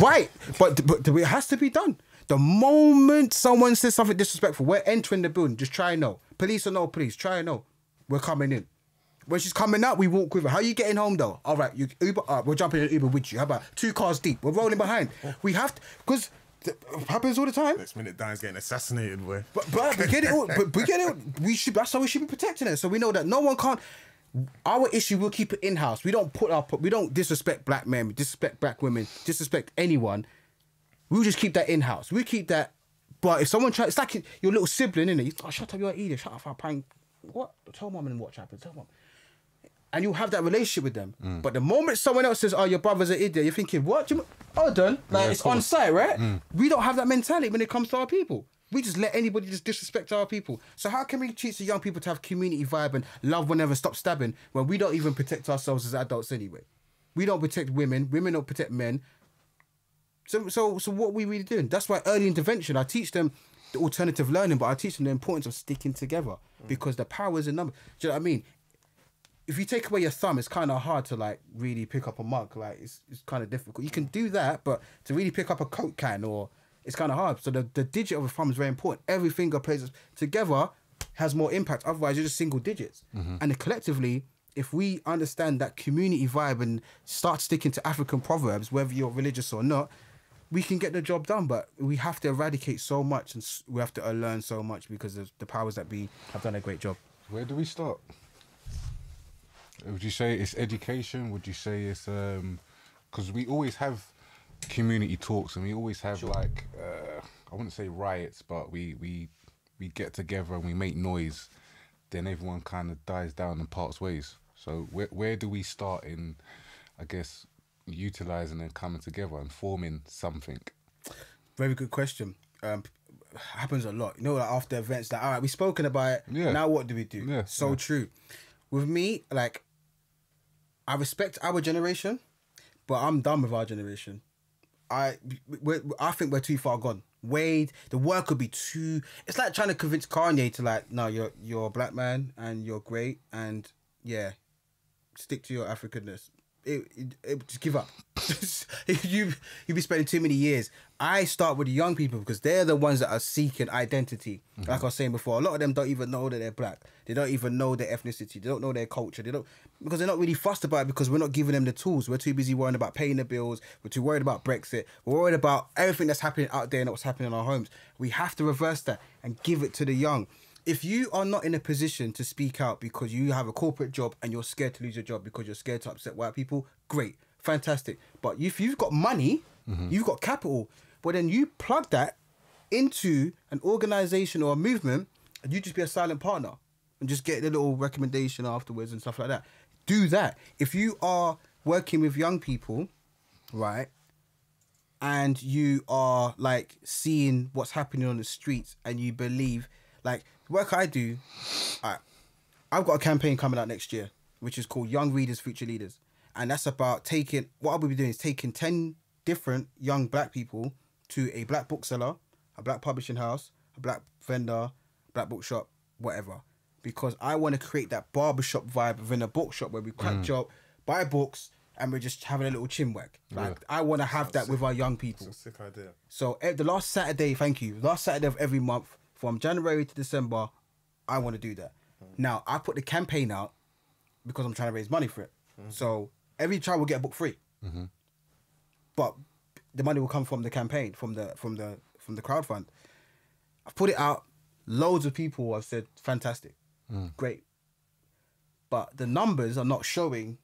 right. But it has to be done. The moment someone says something disrespectful, we're entering the building. Just try and know. Police or no police, try and know. We're coming in. When she's coming out, we walk with her. How are you getting home though? All right, you Uber up. We're jumping in an Uber with you. How about 2 cars deep? We're rolling behind. We have to, because it happens all the time. Next minute, Diane's getting assassinated, boy. But we get it. But we get it. That's how we should be protecting it. So we know that no one can't. Our issue, we'll keep it in house. We don't disrespect black men, we disrespect black women, disrespect anyone. we'll just keep that in-house. We keep that. But if someone tries, it's like your little sibling, innit? Oh, shut up, you're an idiot. Shut up, I'm what? Tell mum and watch happens. Tell mum. And you'll have that relationship with them. But the moment someone else says, oh, your brother's an idiot, you're thinking, what? Hold on. Like, it's on site, right? We don't have that mentality when it comes to our people. We just let anybody just disrespect our people. So how can we teach the young people to have community vibe and love one another, stop stabbing, when we don't even protect ourselves as adults anyway? We don't protect women. Women don't protect men. So what are we really doing? That's why early intervention, I teach them the alternative learning, but I teach them the importance of sticking together because the power is in number. Do you know what I mean? If you take away your thumb, it's kind of hard to like really pick up a mug. Like it's kind of difficult. You can do that, but to really pick up a Coke can it's kind of hard. So the digit of a thumb is very important. Every finger plays together has more impact. Otherwise, you're just single digits. And collectively, if we understand that community vibe and start sticking to African proverbs, whether you're religious or not, we can get the job done. But we have to eradicate so much and we have to learn so much because of the powers that be have done a great job. Where do we start? Would you say it's education? Would you say it's because we always have community talks and we always have like I wouldn't say riots, but we get together and we make noise, then everyone kind of dies down and parts ways. So where do we start in, I guess, utilising and coming together and forming something? Very good question. Happens a lot. You know, like after events, like, all right, we've spoken about it. Yeah. Now what do we do? Yeah. So true. With me, like, I respect our generation, but I'm done with our generation. I think we're too far gone. Wade, the work could be too... It's like trying to convince Kanye to like, no, you're a black man and you're great and yeah, stick to your Africanness. Just give up. you be spending too many years. I start with the young people because they're the ones that are seeking identity. Like I was saying before, a lot of them don't even know that they're black. They don't even know their ethnicity. They don't know their culture. Because they're not really fussed about it because we're not giving them the tools. We're too busy worrying about paying the bills. We're too worried about Brexit. We're worried about everything that's happening out there and what's happening in our homes. We have to reverse that and give it to the young. If you are not in a position to speak out because you have a corporate job and you're scared to lose your job because you're scared to upset white people, great, fantastic. But if you've got money, you've got capital, but then you plug that into an organization or a movement and you just be a silent partner and just get a little recommendation afterwards and stuff like that. Do that. If you are working with young people, right, and you are like seeing what's happening on the streets and you believe, like, the work I do, I've got a campaign coming out next year, which is called Young Readers, Future Leaders. And that's about what I will be doing is taking 10 different young black people to a black bookseller, a black publishing house, a black vendor, black bookshop, whatever. Because I want to create that barbershop vibe within a bookshop where we crack job, buy books, and we're just having a little chin wag. Like, I want to have that with our young people. It's a sick idea. So the last Saturday, last Saturday of every month, from January to December, I want to do that. Now, I put the campaign out because I'm trying to raise money for it. So every child will get a book free. But the money will come from the campaign, from the crowd fund. I've put it out. Loads of people have said, fantastic, great. But the numbers are not showing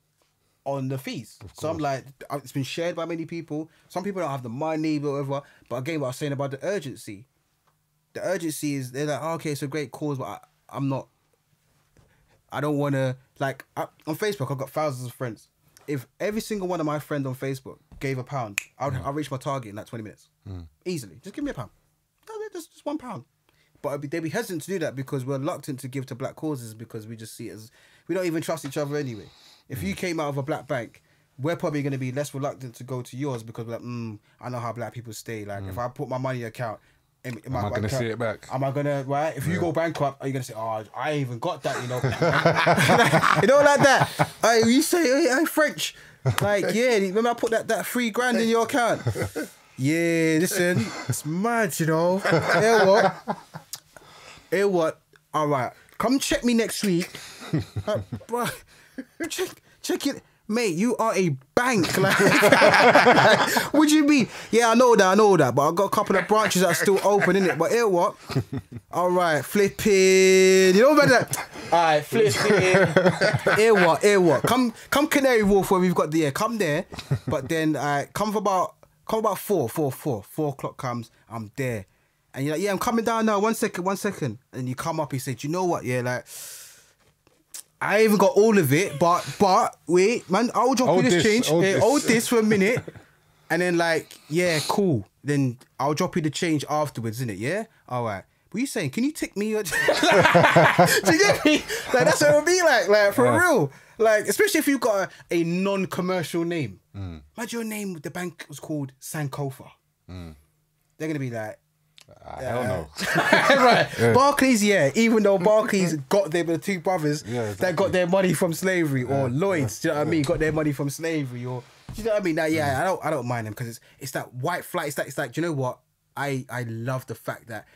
on the fees. So I'm like, it's been shared by many people. Some people don't have the money, whatever. But again, what I was saying about the urgency. The urgency is, they're like, oh, okay, it's a great cause, but I don't want to, like, on Facebook, I've got thousands of friends. If every single one of my friends on Facebook gave £1, I'll reach my target in like 20 minutes. Easily. Just give me £1. No, just £1. But they'd be hesitant to do that because we're reluctant to give to black causes because we just see it as, we don't even trust each other anyway. If you came out of a black bank, we're probably going to be less reluctant to go to yours because we're like, I know how black people stay. Like, if I put my money in your account, am I going to see it back? Am I going to, right? If you go bankrupt, are you going to say, oh, I ain't even got that, you know? You know, like that. You say, hey, French. Like, yeah, remember I put that $3,000 in your account? Yeah, listen, it's mad, you know? Hear what? All right, come check me next week. Bro, check it. Mate, you are a bank. Like, what do you mean? Yeah, I know that. But I've got a couple of branches that are still open, innit? But hear what? All right, flipping. You know about that? All right, flipping. Hear what? Come Canary Wharf where we've got the air. Come there. But then come for about Come about 4 o'clock comes, I'm there. And you're like, yeah, I'm coming down now, 1 second. And you come up, you say, do you know what? Yeah, like, I ain't even got all of it, but wait, man, I'll drop you this change. Hold this for a minute. And then like, yeah, cool. Then I'll drop you the change afterwards, innit? Yeah? All right. What are you saying? Can you tick me? Do you get me? Like, that's what it'll be like for real. Like, especially if you've got a non-commercial name. Imagine your name, the bank was called Sankofa. They're going to be like, hell no. Right. Yeah. Barclays, yeah. Even though Barclays got there with the two brothers that got their money from slavery, or Lloyds, do you know what I mean? Got their money from slavery, or do you know what I mean? Now, yeah, I don't mind them because it's that white flight. It's like, do you know what? I love the fact that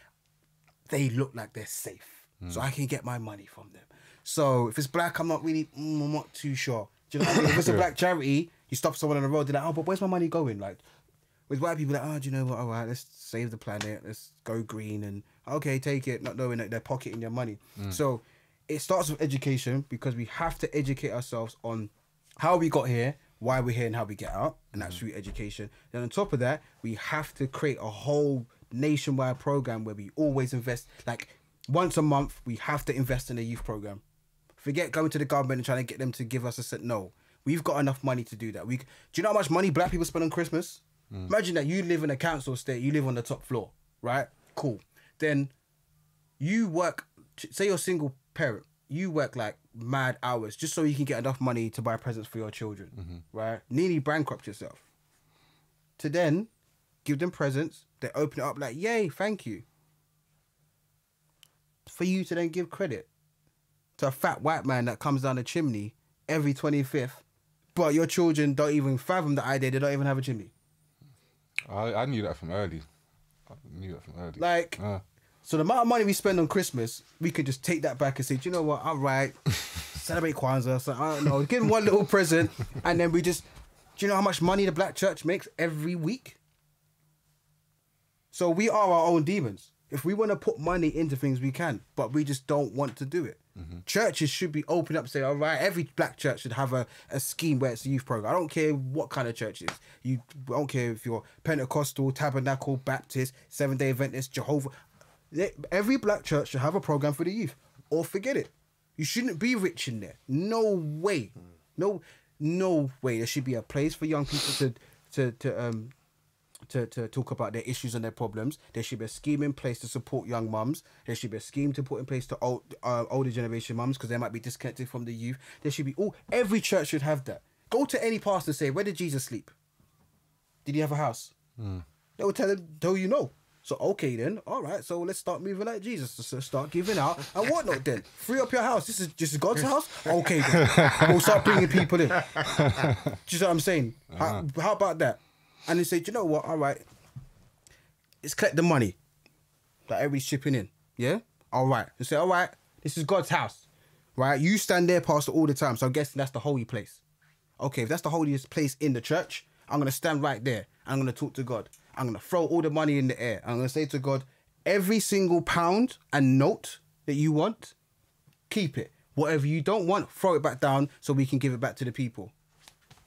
they look like they're safe, so I can get my money from them. So if it's black, I'm not too sure. Do you know what I mean? If it's a black charity, you stop someone on the road, they're like, oh, but where's my money going? Like, with white people, like, oh, do you know what? All right, let's save the planet. Let's go green. And okay, take it, not knowing that they're pocketing your money. So it starts with education, because we have to educate ourselves on how we got here, why we're here, and how we get out. And that's through education. Then on top of that, we have to create a whole nationwide program where we always invest. Like once a month, we have to invest in a youth program. Forget going to the government and trying to get them to give us a cent. No, we've got enough money to do that. Do you know how much money black people spend on Christmas? Imagine that you live in a council estate, you live on the top floor, right? Cool. Then you work, say you're a single parent, you work like mad hours just so you can get enough money to buy presents for your children, right? Nearly bankrupt yourself. To then give them presents, they open it up like, yay, thank you. For you to then give credit to a fat white man that comes down the chimney every 25th, but your children don't even fathom the idea they don't even have a chimney. I knew that from early. Like, so the amount of money we spend on Christmas, we could just take that back and say, do you know what? All right, celebrate Kwanzaa. So I don't know, give them one little present, and then we just, do you know how much money the black church makes every week? So we are our own demons. If we want to put money into things, we can, but we just don't want to do it. Churches should be open up, say, all right, every black church should have a scheme where it's a youth program. I don't care what kind of church it is. I don't care if you're Pentecostal, Tabernacle, Baptist, Seventh-day Adventist, Jehovah. Every black church should have a program for the youth, or forget it. You shouldn't be rich in there. No way. No way. There should be a place for young people to talk about their issues and their problems. There should be a scheme in place to support young mums. There should be a scheme to put in place to older generation mums, because they might be disconnected from the youth. There should be every church should have that. Go to any pastor and say, where did Jesus sleep? Did he have a house? They will tell you no. So okay then, all right, so let's start moving like Jesus. So start giving out and whatnot then. Free up your house. This is God's house? Okay then. We'll start bringing people in. Do you know what I'm saying? How about that? And they say, do you know what? All right, let's collect the money that everybody's chipping in. Yeah? All right. They say, all right, this is God's house. Right? You stand there, pastor, all the time. So I'm guessing that's the holy place. Okay, if that's the holiest place in the church, I'm going to stand right there. I'm going to talk to God. I'm going to throw all the money in the air. I'm going to say to God, every single pound and note that you want, keep it. Whatever you don't want, throw it back down so we can give it back to the people.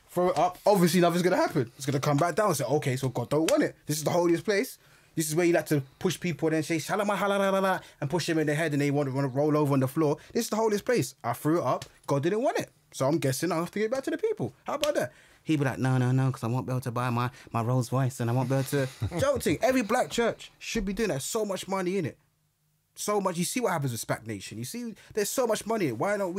Throw it up, obviously nothing's going to happen. It's going to come back down and say, okay, so God don't want it. This is the holiest place. This is where you like to push people and then say, shalama, halala, and push them in the head and they want to roll over on the floor. This is the holiest place. I threw it up. God didn't want it. So I'm guessing I have to give it back to the people. How about that? He'd be like, no, because I won't be able to buy my Rolls Royce and I won't be able to... Joking. Every black church should be doing that. So much money in it. So much. You see what happens with SPAC Nation. You see, there's so much money in it. Why aren't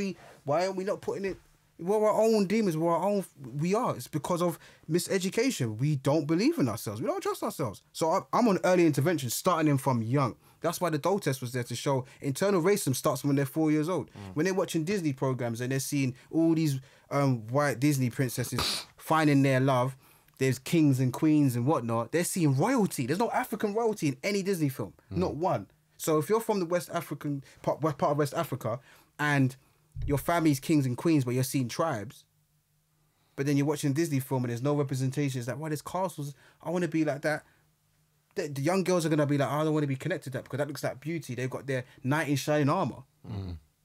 we not putting it... We're our own demons. We are. It's because of miseducation. We don't believe in ourselves. We don't trust ourselves. So I'm on early intervention, starting them from young. That's why the Dole test was there to show internal racism starts when they're 4 years old. When they're watching Disney programs and they're seeing all these white Disney princesses finding their love, there's kings and queens and whatnot. They're seeing royalty. There's no African royalty in any Disney film. Not one. So if you're from the West African part of West Africa and your family's kings and queens, but you're seeing tribes, but then you're watching a Disney film and there's no representation. It's like, well, there's castles. I want to be like that. The young girls are going to be like, I don't want to be connected to that because that looks like beauty. They've got their knight in shining armor.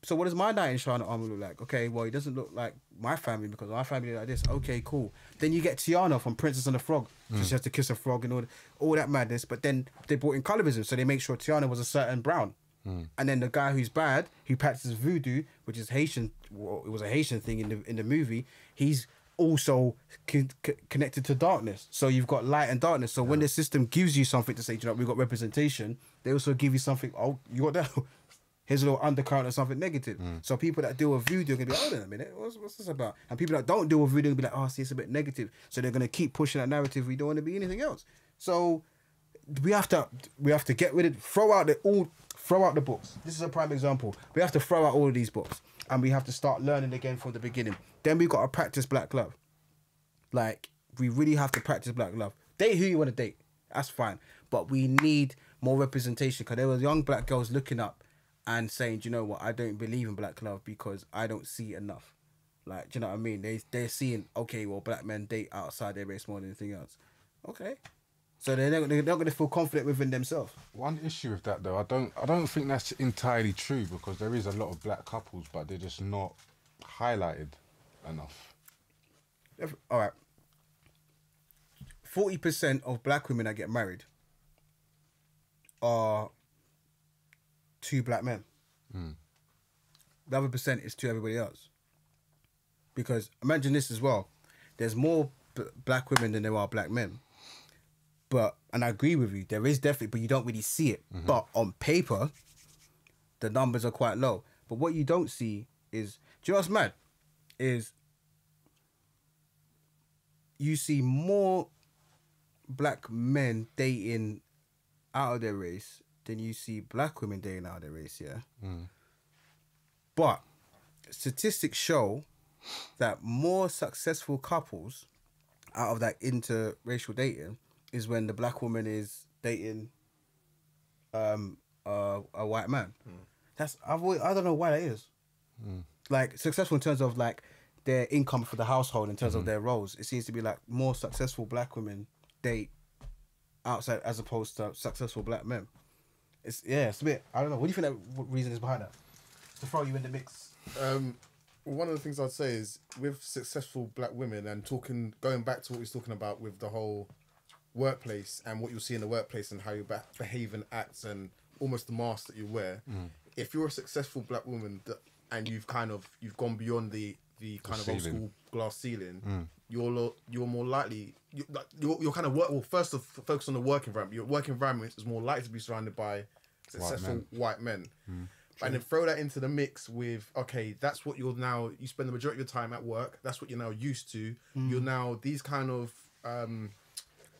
So what does my knight in shining armor look like? Okay, well, he doesn't look like my family because my family like this. Okay, cool. Then you get Tiana from Princess and the Frog. So she has to kiss a frog and all that madness. But then they brought in colorism, so they make sure Tiana was a certain brown. And then the guy who's bad, who practices voodoo, which is Haitian, well, it was a Haitian thing in the movie. He's also connected to darkness. So you've got light and darkness. So when the system gives you something to say, you know, we've got representation, they also give you something. Oh, you got that. Here's a little undercurrent of something negative. So people that deal with voodoo are going to be, hold on a minute, what's this about? And people that don't deal with voodoo will be like, oh, see, it's a bit negative. So they're going to keep pushing that narrative. We don't want to be anything else. So we have to get rid of, throw out the books. This is a prime example. We have to throw out all of these books and we have to start learning again from the beginning. Then we've got to practice black love. Like, we really have to practice black love. Date who you want to date. That's fine. But we need more representation because there were young black girls looking up and saying, do you know what, I don't believe in black love because I don't see enough. Like, do you know what I mean? They're seeing, okay, well, black men date outside their race more than anything else. Okay. So they're not going to feel confident within themselves. One issue with that, though, I don't think that's entirely true because there is a lot of black couples, but they're just not highlighted enough. All right. 40% of black women that get married are to black men. The other percent is to everybody else. Because imagine this as well. There's more black women than there are black men. But, and I agree with you, there is definitely, but you don't really see it. But on paper, the numbers are quite low. But what you don't see is, do you know what's mad? Is you see more black men dating out of their race than you see black women dating out of their race, yeah? But statistics show that more successful couples out of that interracial dating is when the black woman is dating a white man. I don't know why that is. Like, successful in terms of like their income for the household, in terms of their roles. It seems to be like more successful black women date outside as opposed to successful black men. It's a bit, I don't know. What do you think what reason is behind that? To throw you in the mix. One of the things I'd say is with successful black women and going back to what we was talking about with the whole workplace and what you'll see in the workplace and how you behave and act and almost the mask that you wear. If you're a successful black woman and you've gone beyond the kind of old school glass ceiling, you're more likely you're kind of first of focus on the work environment. Your work environment is more likely to be surrounded by successful white men. And then throw that into the mix with, okay, that's what you spend the majority of your time at work. That's what you're now used to. You're now these kind of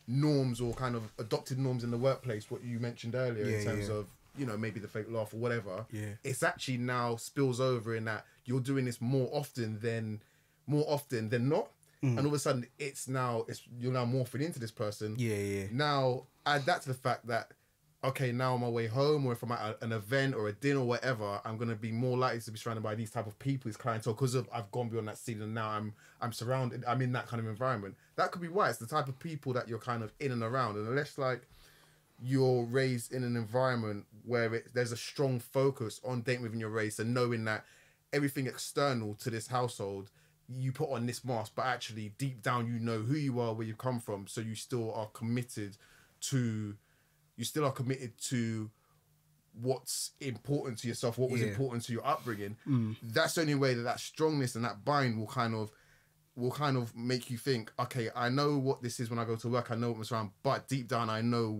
norms or kind of adopted norms in the workplace, what you mentioned earlier in terms of, you know, maybe the fake laugh or whatever. It's actually now spills over in that you're doing this more often than not. And all of a sudden you're now morphing into this person. Now add that to the fact that, okay, now on my way home or if I'm at an event or a dinner or whatever, I'm going to be more likely to be surrounded by these type of people, this clientele, because I've gone beyond that scene and now I'm surrounded, I'm in that kind of environment. That could be why. It's the type of people that you're kind of in and around. And unless like you're raised in an environment where there's a strong focus on dating within your race and knowing that everything external to this household, you put on this mask, but actually deep down you know who you are, where you come from, so you still are committed to what's important to yourself, what was important to your upbringing. That's the only way that strongness and that bind will kind of make you think, okay, I know what this is when I go to work, I know what I'm around, but deep down I know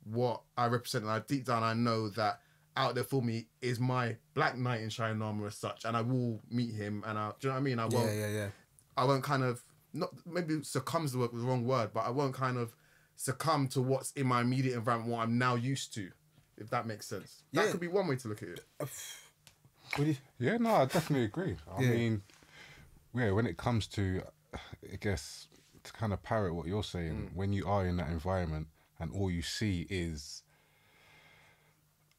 what I represent, and deep down I know that out there for me is my black knight in shining armor as such, and I will meet him, and do you know what I mean? I won't kind of, not maybe succumbs the wrong word, but I won't kind of succumb to what's in my immediate environment, what I'm now used to, if that makes sense. That could be one way to look at it. Yeah, no, I definitely agree. I mean, when it comes to, I guess, to kind of parrot what you're saying, when you are in that environment and all you see is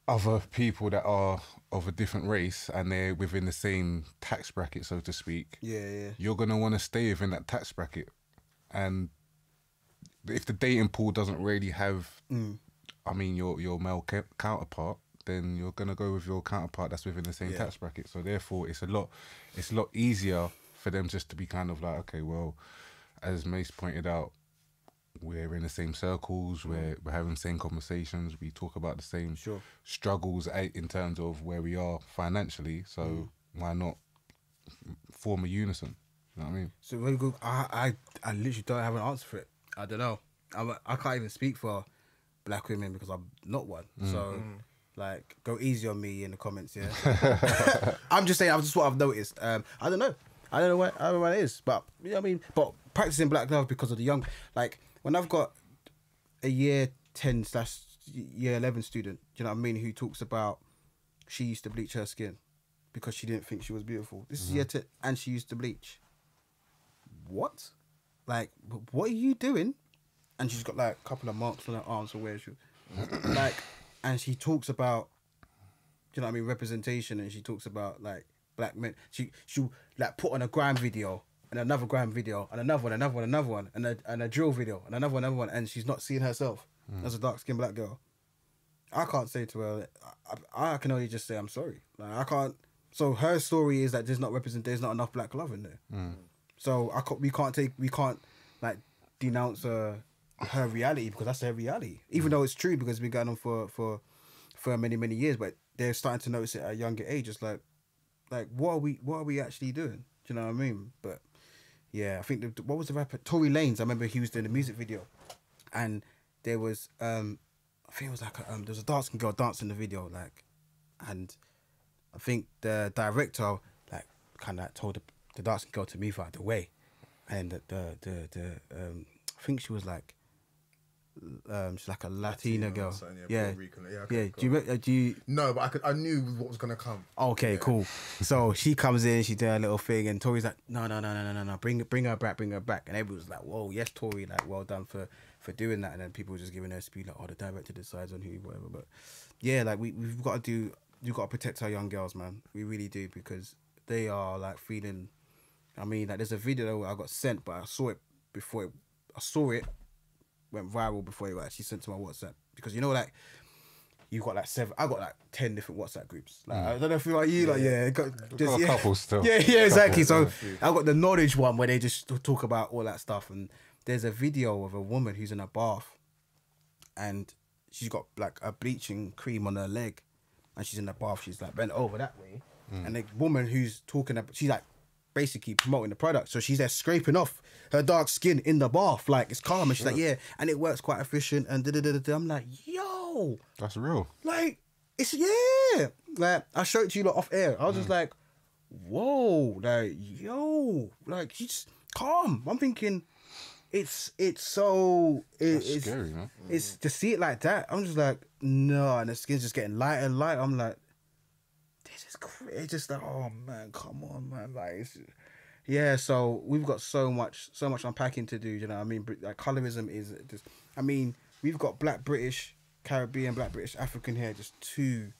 other people that are of a different race and they're within the same tax bracket, so to speak, you're going to want to stay within that tax bracket. And if the dating pool doesn't really have, I mean, your male counterpart, then you're gonna go with your counterpart that's within the same tax bracket. So therefore, it's a lot easier for them just to be kind of like, okay, well, as Mace pointed out, we're in the same circles, we're having the same conversations, we talk about the same struggles in terms of where we are financially, so why not form a unison? You know what I mean? So very good. I literally don't have an answer for it. I don't know. I can't even speak for black women because I'm not one. So like, go easy on me in the comments. Yeah, I'm just saying. I'm just what I've noticed. I don't know. I don't know what it is. But you know what I mean. But practicing black love because of the young. Like when I've got a year 10/year 11 student, do you know what I mean, who talks about she used to bleach her skin because she didn't think she was beautiful. This is year 10, and she used to bleach. What? Like, what are you doing? And she's got like a couple of marks on her arms or where she, like, and she talks about, you know what I mean, representation, and she talks about like black men. She'll like put on a grime video and another grime video and another one and a drill video and another one, and she's not seeing herself as a dark skinned black girl. I can't say to her. I can only just say I'm sorry. Like I can't. So her story is that there's not enough black love in there. So we can't like denounce her reality because that's her reality. Even though it's true because it's been going on for many years, but they're starting to notice it at a younger age. It's like what are we actually doing? Do you know what I mean? But yeah, I think what was the rapper Tory Lanez? I remember he was doing a music video, and there was I think it was like there was a dancing girl dancing in the video, like, and I think the director like kind of like told the dancing girl to move out of the way, and the I think she was like she's like a Latina girl. Yeah. Do you? No, but I knew what was gonna come. Okay, cool. So she comes in, she did her little thing, and Tori's like, no, bring her back, and everybody was like, whoa, yes, Tori, like, well done for doing that, and then people were just giving her a speech like, oh, the director decides on who, whatever. But yeah, like we've got to protect our young girls, man. We really do, because they are like feeling. I mean, like there's a video that I got sent, but I saw it went viral before it was actually sent to my WhatsApp, because you know, like you got like 7, I got like 10 different WhatsApp groups. Like I don't know if you're like you, like got a couple still. Yeah, exactly. So I got the knowledge one where they just talk about all that stuff, and there's a video of a woman who's in a bath, and she's got like a bleaching cream on her leg, and she's in the bath. She's like bent over that way, and the woman who's talking about, she's like basically promoting the product, so she's there scraping off her dark skin in the bath, like it's calm, and she's like, yeah, and it works quite efficient, and I'm like, yo, that's real. Like it's like I showed it to you lot off air. I was just like, whoa, like yo, like she's calm. I'm thinking it's so it's scary, man. It's to see it like that. I'm just like, no, and the skin's just getting lighter and lighter. I'm like, this is crazy. It's just like, oh man, come on, man. Like, yeah. So we've got so much unpacking to do. You know what I mean? Like colorism is just. I mean, we've got Black British, Caribbean, Black British, African here. Just 2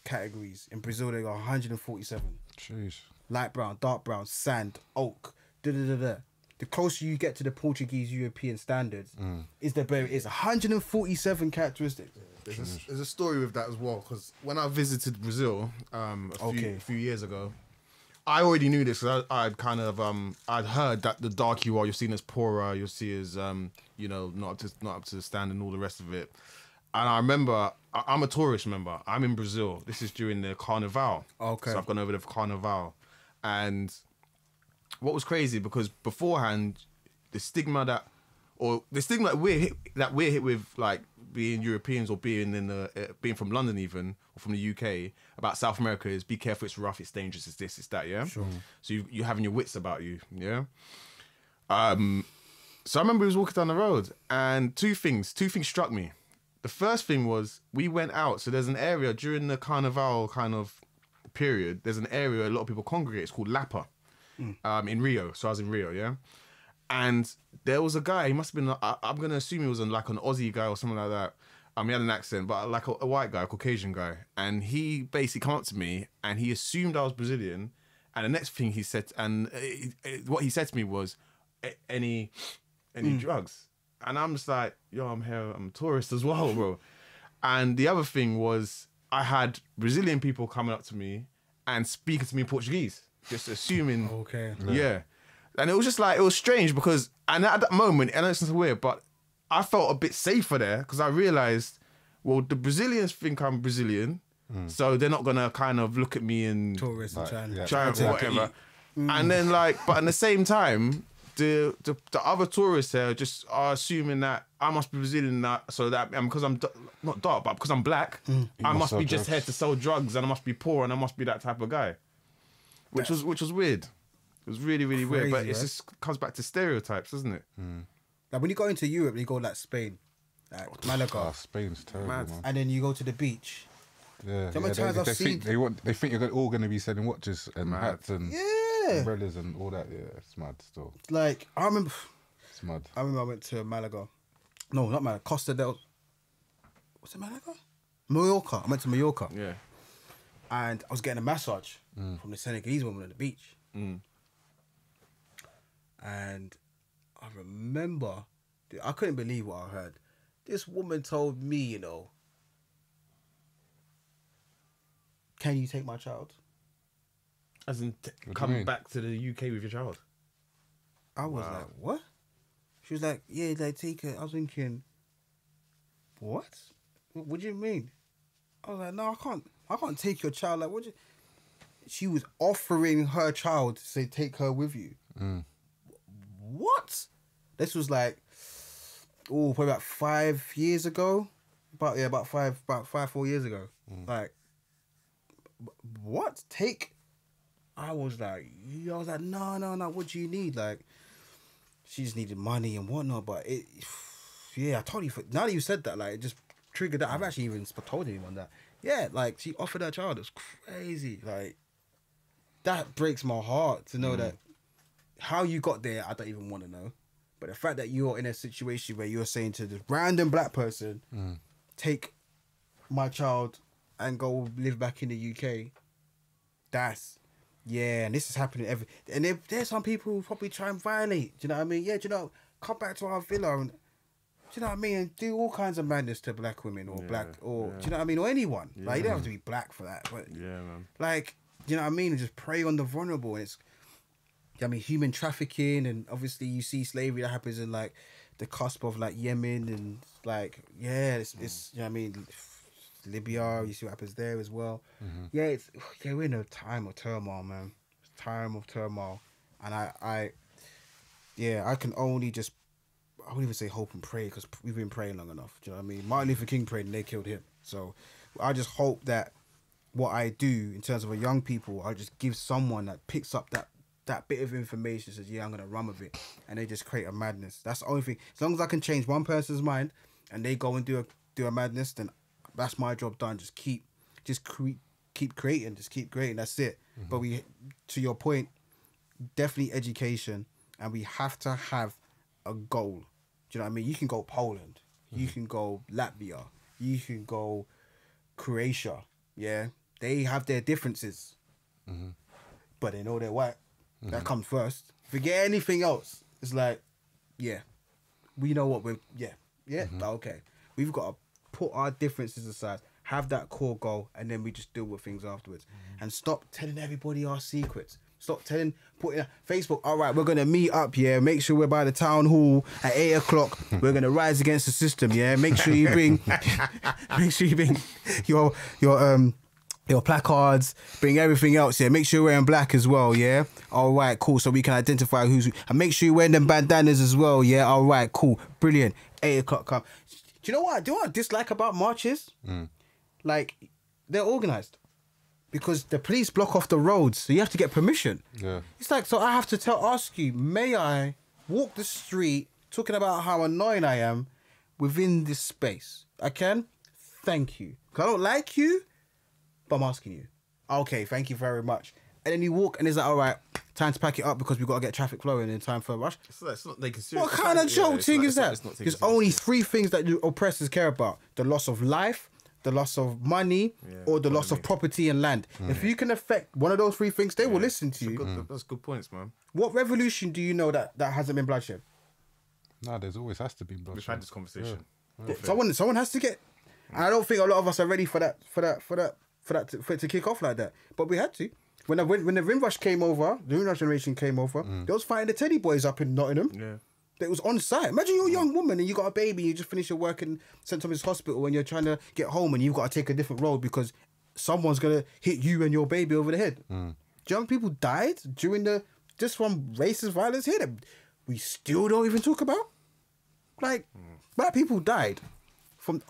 categories. In Brazil, they got 147. Jeez. Light brown, dark brown, sand, oak. The closer you get to the Portuguese European standards, is 147 characteristics. There's a story with that as well, because when I visited Brazil a few years ago, I already knew this, because I'd kind of I'd heard that the darker you are, you're seen as poorer, you're seen as not up to the stand and all the rest of it. And I remember, I'm a tourist. Remember, I'm in Brazil. This is during the Carnival. Okay. So I've gone over there for Carnival, and what was crazy, because beforehand, the stigma that we're hit with, like being Europeans or being from London even, or from the UK, about South America is be careful, it's rough, it's dangerous, it's this, it's that, yeah? Sure. So you're having your wits about you, yeah? So I remember we was walking down the road, and two things struck me. The first thing was, we went out, so there's an area during the Carnival kind of period, there's an area a lot of people congregate, it's called Lapa. In Rio. So I was in Rio, yeah? And there was a guy, he must have been, I'm going to assume he was like an Aussie guy or something like that. He had an accent, but like a white guy, a Caucasian guy. And he basically came up to me and he assumed I was Brazilian. And the next thing he said, and what he said to me was, any drugs? And I'm just like, yo, I'm here, I'm a tourist as well, bro. And the other thing was, I had Brazilian people coming up to me and speaking to me in Portuguese. just assuming. Okay. Yeah. And it was just like, it was strange because, and at that moment, and it's weird, but I felt a bit safer there because I realised, well, the Brazilians think I'm Brazilian, so they're not going to kind of look at me and Tourists and trying. try or whatever. And then like, but at the same time, the other tourists here just are assuming that I must be Brazilian, so that because I'm not dark, but because I'm black, I must be just here to sell drugs, and I must be poor, and I must be that type of guy, which was weird. It was really really weird, but it just comes back to stereotypes, doesn't it? Like when you go into Europe, you go like Spain, like Malaga. Oh, Spain's terrible, man. And then you go to the beach. Yeah, How many times I've seen... They think you're all going to be selling watches and hats and umbrellas and all that. Yeah, it's mad still. Like, I remember... It's mad. I remember I went to Malaga. No, not Malaga. Costa del... Was it Malaga? Mallorca. I went to Mallorca. Yeah. And I was getting a massage from the Senegalese woman on the beach. And I remember... I couldn't believe what I heard. This woman told me, you know, can you take my child? As in, come back to the UK with your child. I was like, what? She was like, yeah, like, take her. I was thinking, what? What do you mean? I was like, no, I can't take your child. Like, she was offering her child to say, take her with you. What? This was like, probably about 5 years ago. About 4 years ago. Like, what? I was like, no, what do you need? Like, she just needed money and whatnot, but I totally, now that you said that, like, it just triggered that. I've actually even told anyone that. Yeah, like, she offered her child. It's crazy. Like, that breaks my heart to know that how you got there, I don't even want to know. But the fact that you're in a situation where you're saying to this random black person, take my child and go live back in the UK, and this is happening and there's some people who probably try and violate, do you know what I mean? Yeah, do you know, come back to our villa and, do you know what I mean, and do all kinds of madness to black women or do you know what I mean, or anyone. Like, you don't have to be black for that, but man. Like, do you know what I mean, and just prey on the vulnerable. And it's, I mean, human trafficking, and obviously you see slavery that happens in like the cusp of like Yemen and like, it's you know what I mean, Libya, you see what happens there as well. We're in a time of turmoil, man. Time of turmoil. And I can only just, I wouldn't even say hope and pray, because we've been praying long enough. Do you know what I mean? Martin Luther King prayed and they killed him. So I just hope that what I do in terms of a young people, I just give someone that picks up that bit of information, says, I'm going to run with it, and they just create a madness. That's the only thing. As long as I can change one person's mind and they go and do a madness, then that's my job done. Just keep creating, that's it. But to your point, definitely education, and we have to have a goal. Do you know what I mean? You can go Poland, you can go Latvia, you can go Croatia, they have their differences, but they know they're white. That comes first. Forget anything else. It's like, we know what we're, okay. We've got to put our differences aside, have that core goal, and then we just deal with things afterwards. And stop telling everybody our secrets. Stop putting Facebook, all right, we're going to meet up, make sure we're by the town hall at 8 o'clock. We're going to rise against the system, Make sure you bring, your placards, bring everything else, make sure you're wearing black as well, all right, cool, so we can identify who's, and make sure you're wearing them bandanas as well, all right, cool, brilliant, 8 o'clock come. Do you know what I dislike about marches? Like, they're organised. Because the police block off the roads, so you have to get permission. It's like, so I have to ask you, may I walk the street talking about how annoying I am within this space? I can? Thank you. Because I don't like you, but I'm asking you. Okay, thank you very much. And then you walk and it's like, all right, time to pack it up because we've got to get traffic flowing in time for a rush. It's not taking serious. What kind of joke thing is that? There's only 3 things that you oppressors care about: the loss of life, the loss of money, or the loss of property and land. If you can affect one of those 3 things, they will listen to you. That's good points, man. What revolution do you know that hasn't been bloodshed? No, there's always has to be bloodshed. We've had this conversation. Someone has to get. And I don't think a lot of us are ready for it to kick off like that. But we had to. When the Windrush came over, the Windrush generation came over, they was fighting the Teddy Boys up in Nottingham. Yeah. That was on site. Imagine you're a young woman and you got a baby, you just finished your work in St Thomas Hospital and you're trying to get home and you've got to take a different road because someone's going to hit you and your baby over the head. Do you know how many people died just from racist violence here that we still don't even talk about? Like, black people died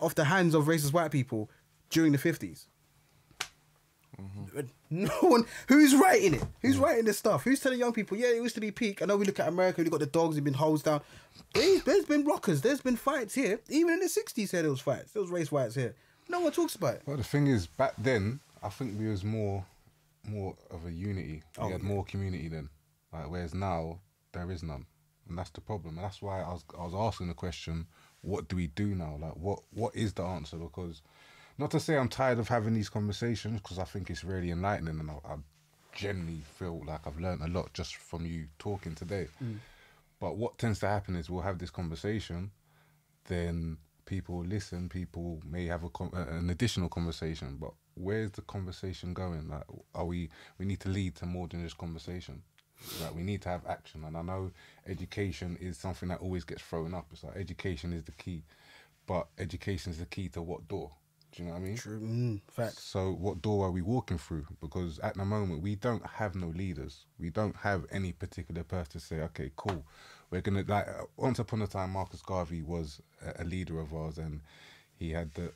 off the hands of racist white people during the 50s. No one. Who's writing it? Who's writing this stuff? Who's telling young people? Yeah, it used to be peak. I know we look at America. We got the dogs. They've been hosed down. There's been rockers. There's been fights here. Even in the 60s, there was fights. There was race fights here. No one talks about it. Well, the thing is, back then, I think we was more of a unity. We had more community then. Like, whereas now there is none, and that's the problem. And that's why I was asking the question: what do we do now? Like, what is the answer? Because not to say I'm tired of having these conversations, because I think it's really enlightening, and I genuinely feel like I've learned a lot just from you talking today. But what tends to happen is we'll have this conversation, then people will listen, people may have an additional conversation, but where's the conversation going? Like, we need to lead to more than just conversation. Like, we need to have action. And I know education is something that always gets thrown up. It's like education is the key, but education is the key to what door? Do you know what I mean? True. Facts. So what door are we walking through? Because at the moment, we don't have no leaders. We don't have any particular person to say, okay, cool, we're going to, like, once upon a time, Marcus Garvey was a leader of ours, and he had the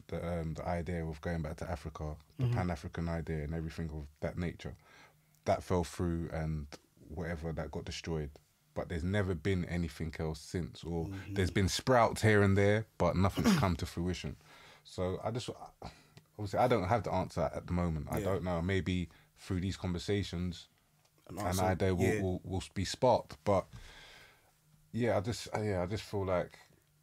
idea of going back to Africa, the Pan-African idea and everything of that nature. That fell through, and whatever, that got destroyed. But there's never been anything else since, or there's been sprouts here and there, but nothing's come to fruition. So obviously I don't have the answer at the moment. I don't know. Maybe through these conversations, an idea will be sparked. But I just feel like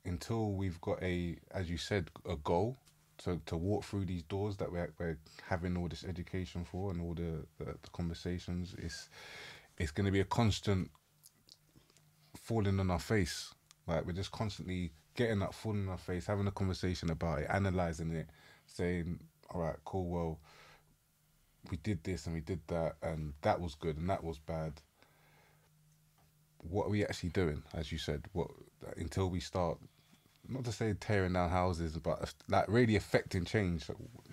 until we've got as you said, a goal to walk through these doors that we're having all this education for and all the conversations, it's going to be a constant falling on our face. Like, we're just constantly getting up, falling on our face, having a conversation about it, analysing it, saying, all right, cool, well, we did this and we did that, and that was good and that was bad. What are we actually doing, as you said? Until we start, not to say tearing down houses, but like really affecting change,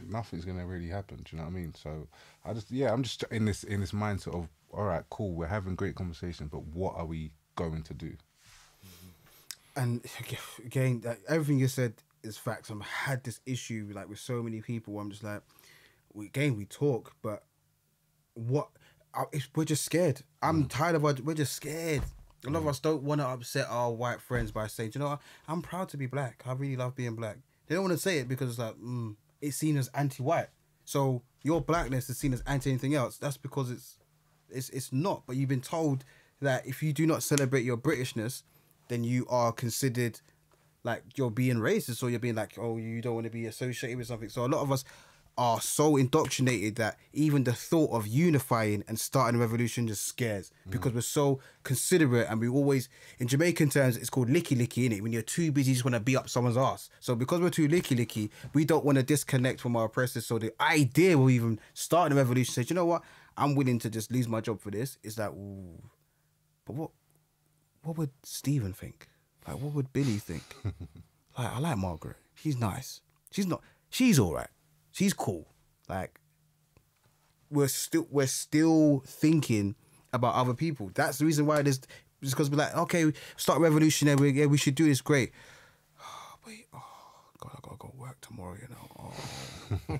nothing's going to really happen, do you know what I mean? So I'm just in this mindset of, all right, cool, we're having great conversation, but what are we going to do? And again, everything you said is facts. I've had this issue like with so many people where I'm just like, we talk, but we're just scared. I'm tired of we're just scared. A lot of us don't want to upset our white friends by saying, you know what, I'm proud to be black. I really love being black. They don't want to say it because it's like, it's seen as anti-white. So your blackness is seen as anti anything else. That's because it's not. But you've been told that if you do not celebrate your Britishness, then you are considered like you're being racist, or you're being like, oh, you don't want to be associated with something. So a lot of us are so indoctrinated that even the thought of unifying and starting a revolution just scares, because we're so considerate, and we always, in Jamaican terms, it's called licky licky, innit? When you're too busy, you just want to beat up someone's ass. So because we're too licky licky, we don't want to disconnect from our oppressors. So the idea of even starting a revolution says, you know what, I'm willing to just lose my job for this. It's like, ooh, but what would Stephen think? Like, what would Billy think? Like, I like Margaret. She's nice. She's all right. She's cool. Like, we're still thinking about other people. That's the reason why just because we're like, okay, start a revolution, and we should do this, great. God, I gotta go work tomorrow, you know. Oh.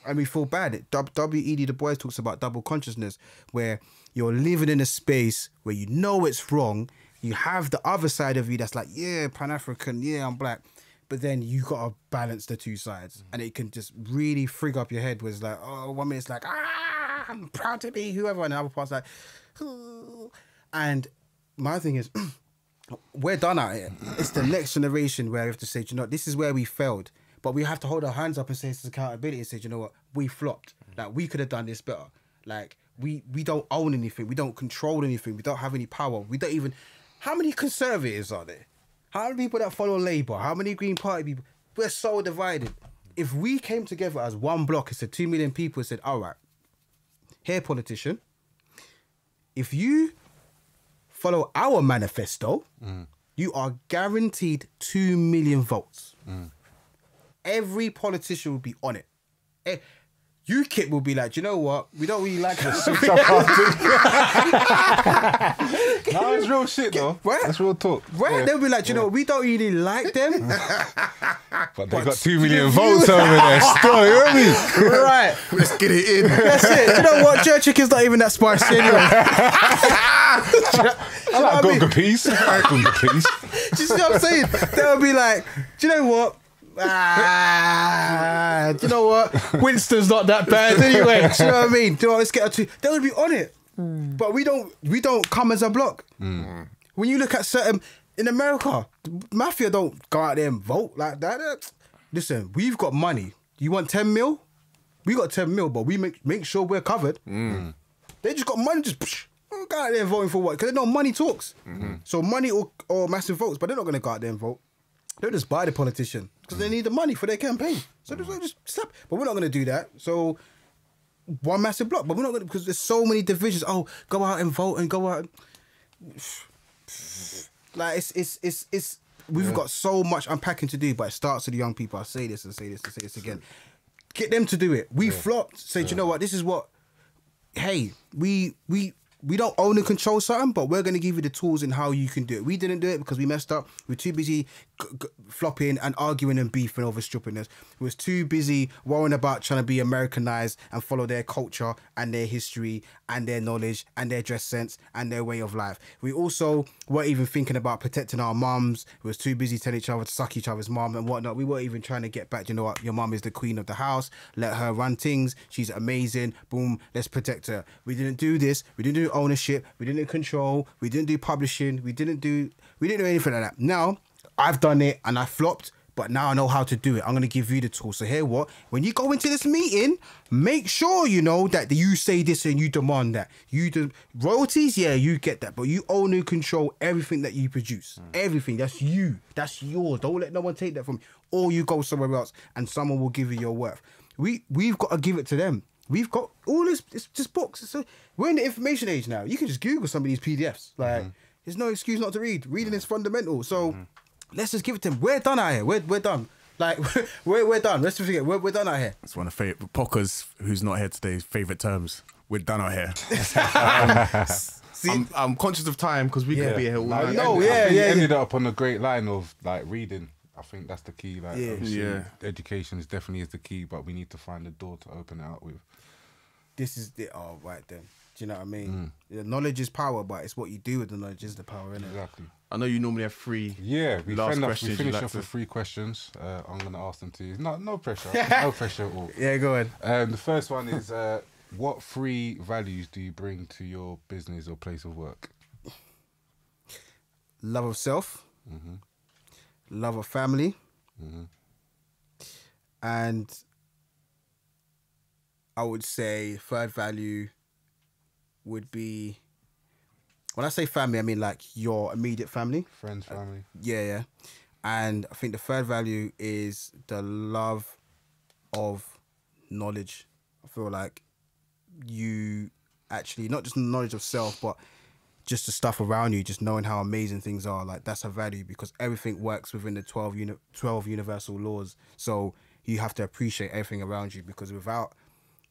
And we feel bad. W.E.D. Du Bois talks about double consciousness, where you're living in a space where you know it's wrong. You have the other side of you that's like, yeah, Pan-African, yeah, I'm black. But then you got to balance the two sides. And it can just really frig up your head, where it's like, oh, 1 minute it's like, I'm proud to be whoever. And the other part's like, ooh. And my thing is, we're done at it. It's the next generation where we have to say, you know, this is where we failed. But we have to hold our hands up and say it's accountability and say, you know what, we flopped. Like, we could have done this better. Like, we don't own anything. We don't control anything. We don't have any power. We don't even... How many conservatives are there? How many people that follow Labour? How many Green Party people? We're so divided. If we came together as one block, it's 2 million people and said, all right, Here, politician, if you follow our manifesto, you are guaranteed 2 million votes. Every politician will be on it. UKIP will be like, do you know what? We don't really like this. No, it's real shit though. Right? That's real talk. Right? Yeah. They'll be like, do you know what? We don't really like them. But they got 2 million votes over there still, you know what I mean? Right. Let's get it in. That's it. You know what? Jerk chicken's not even that spicy anyway. I like Gunga Peas. I like Gunga Peas. Do you see what I'm saying? They'll be like, do you know what? Do you know what? Winston's not that bad anyway. Do you know what I mean? Do you know what? Let's get her to. They would be on it, but we don't come as a block. When you look at certain in America, mafia don't go out there and vote like that. Listen, we've got money. You want 10 mil? We got 10 mil, but we make sure we're covered. They just got money. Just go out there and voting for what? Because they know money talks. So money or massive votes, but they're not going to go out there and vote. They'll just buy the politician because they need the money for their campaign. So they'll just stop. But we're not going to do that. So one massive block. But we're not going to, because there's so many divisions. Oh, go out and vote and go out. Like it's we've got so much unpacking to do, but it starts with the young people. I say this and say this and say this again. Get them to do it. We flopped. Say, do you know what? This is what. Hey, we don't own and control something, but we're going to give you the tools and how you can do it. We didn't do it because we messed up. We're too busy flopping and arguing and beefing over stupidness. We was too busy worrying about trying to be Americanized and follow their culture and their history and their knowledge and their dress sense and their way of life. We also weren't even thinking about protecting our mums. We was too busy telling each other to suck each other's mum and whatnot. We weren't even trying to get back, you know what, your mum is the queen of the house. Let her run things. She's amazing. Boom, let's protect her. We didn't do this. We didn't do ownership. We didn't control. We didn't do publishing. We didn't do anything like that. Now, I've done it and I flopped, but now I know how to do it. I'm going to give you the tools. So here what? When you go into this meeting, make sure you know that you say this and you demand that. You do royalties, yeah, you get that, but you own and control everything that you produce. Everything. That's you. That's yours. Don't let no one take that from you. Or you go somewhere else and someone will give you your worth. We've got to give it to them. We've got all this, it's just books. We're in the information age now. You can just Google some of these PDFs. Like, there's no excuse not to read. Reading is fundamental. So let's just give it to them. We're done out here. We're done. Like, we're done. Let's just forget. We're done out here. It's one of Pocker's, who's not here today, favourite terms. We're done out here. I'm conscious of time because we could be here all night. You ended up on a great line of like reading. I think that's the key. Like, education is definitely the key, but we need to find the door to open it up with. This is the right then. Do you know what I mean? The knowledge is power, but it's what you do with the knowledge is the power, innit? Exactly. I know you normally have three. Yeah, we last finish questions off with 3 questions. I'm going to ask them to you. No pressure. No pressure at all. Yeah, go ahead. The first one is, what 3 values do you bring to your business or place of work? Love of self, love of family, and I would say third value would be, when I say family, I mean like your immediate family. Friends, family. Yeah. And I think the third value is the love of knowledge. I feel like you actually, not just knowledge of self, but just the stuff around you, just knowing how amazing things are. Like, that's a value because everything works within the 12 universal laws. So you have to appreciate everything around you, because without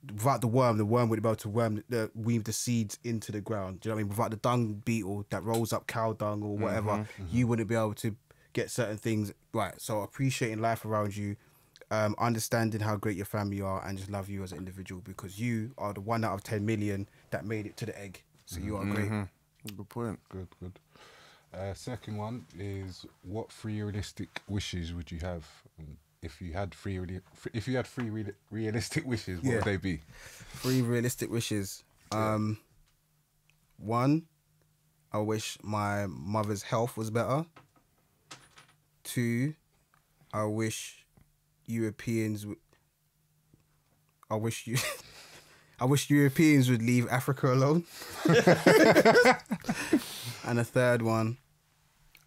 the worm wouldn't be able to weave the seeds into the ground. Do you know what I mean? Without the dung beetle that rolls up cow dung or whatever, you wouldn't be able to get certain things right. So appreciating life around you, understanding how great your family are, and just love you as an individual, because you are the 1 out of 10 million that made it to the egg. So you are great. Good point. Good. Second one is, what 3 realistic wishes would you have? If you had 3 realistic wishes, what would they be? 3 realistic wishes. 1, I wish my mother's health was better. 2, I wish Europeans would leave Africa alone. And the third one,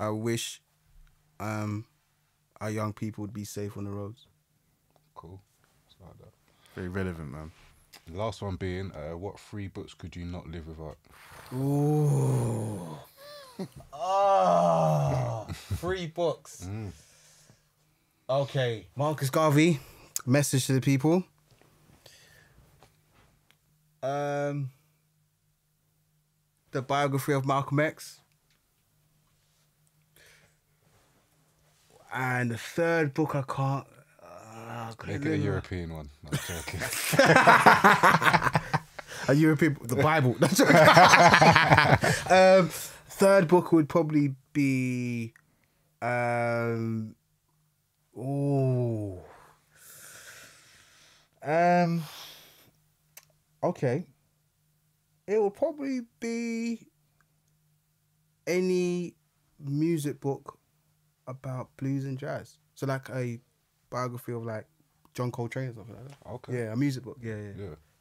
I wish our young people would be safe on the roads. Cool. It's like that. Very relevant, man. Last one being, what 3 books could you not live without? Ooh. Oh, 3 books. Okay, Marcus Garvey, Message to the People. The biography of Malcolm X. And the 3rd book I can't. Make it a European one. No, I'm joking. A European, the Bible. 3rd book would probably be. Okay. It will probably be any music book about blues and jazz. So like a biography of like John Coltrane or something like that. Okay. Yeah, a music book. Yeah.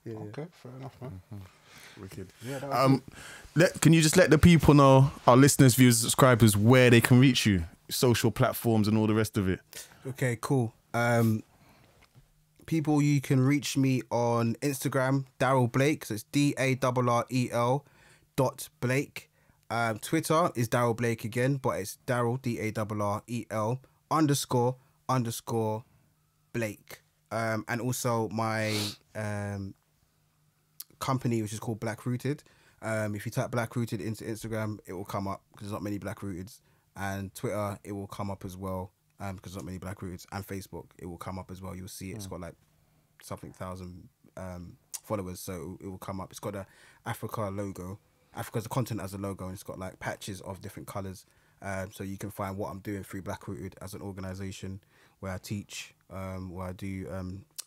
Okay, fair enough, man. Wicked. Yeah, Can you just let the people know, our listeners, viewers, subscribers, where they can reach you, social platforms and all the rest of it? Okay, cool. People, you can reach me on Instagram, Darrel Blake. So it's DARREL.Blake. Twitter is Darrel Blake again, but it's Darrel, DARREL __ Blake. And also my company, which is called Black Rooted. If you type Black Rooted into Instagram, it will come up because there's not many Black Rooteds. And Twitter, it will come up as well because there's not many Black Rooteds. And Facebook, it will come up as well. You'll see it. It's got like something thousand followers, so it will come up. It's got a Africa logo. Africa's the continent as a logo, and it's got like patches of different colours. So you can find what I'm doing through Black Rooted as an organisation where I teach, where I do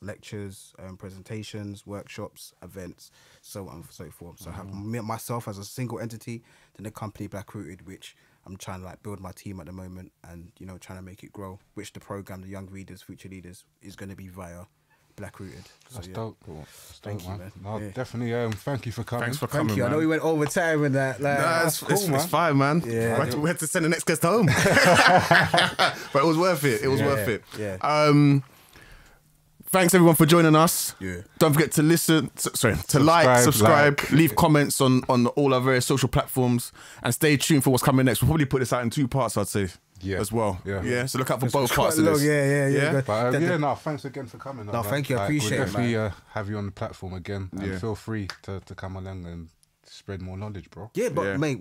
lectures, presentations, workshops, events, so on and so forth. So I have myself as a single entity, then the company Black Rooted, which I'm trying to like build my team at the moment and, you know, trying to make it grow, which the program, the Young Readers, Future Leaders, is going to be via Black Rooted. So, That's yeah. dope. Cool. That's Thank dope, you, man. man. No, Yeah. definitely. Thank you for coming. Thanks for coming, Thank you. man. I know we went over time with that. Like, Nah, it's fine, man. Yeah. We had to send the next guest home. But it was worth it. It was worth it. Yeah. Thanks everyone for joining us. Yeah. Don't forget to like, subscribe, leave comments on all our various social platforms, and stay tuned for what's coming next. We'll probably put this out in 2 parts, I'd say. Yeah. As well. Yeah. So look out for both Quite parts of long, this. Yeah. But no, thanks again for coming. No, thank you. I appreciate it, We'll definitely have you on the platform again. And Yeah. feel free to come along and spread more knowledge, bro. Yeah, but Yeah. mate,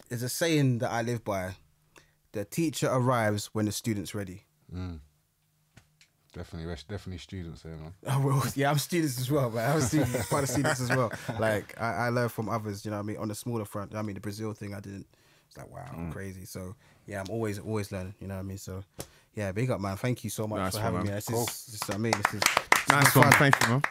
there's a saying that I live by: the teacher arrives when the student's ready. Definitely students here, man. Oh, well, yeah, I'm students as well, man. I'm part of students as well. Like I learn from others, you know what I mean? On the smaller front, I mean, the Brazil thing, I didn't. It's like, wow, crazy. So yeah, I'm always learning, you know what I mean? So yeah, big up, man. Thank you so much Nice for having one, me. man. This is, I mean, this is Nice one. Thank you, man.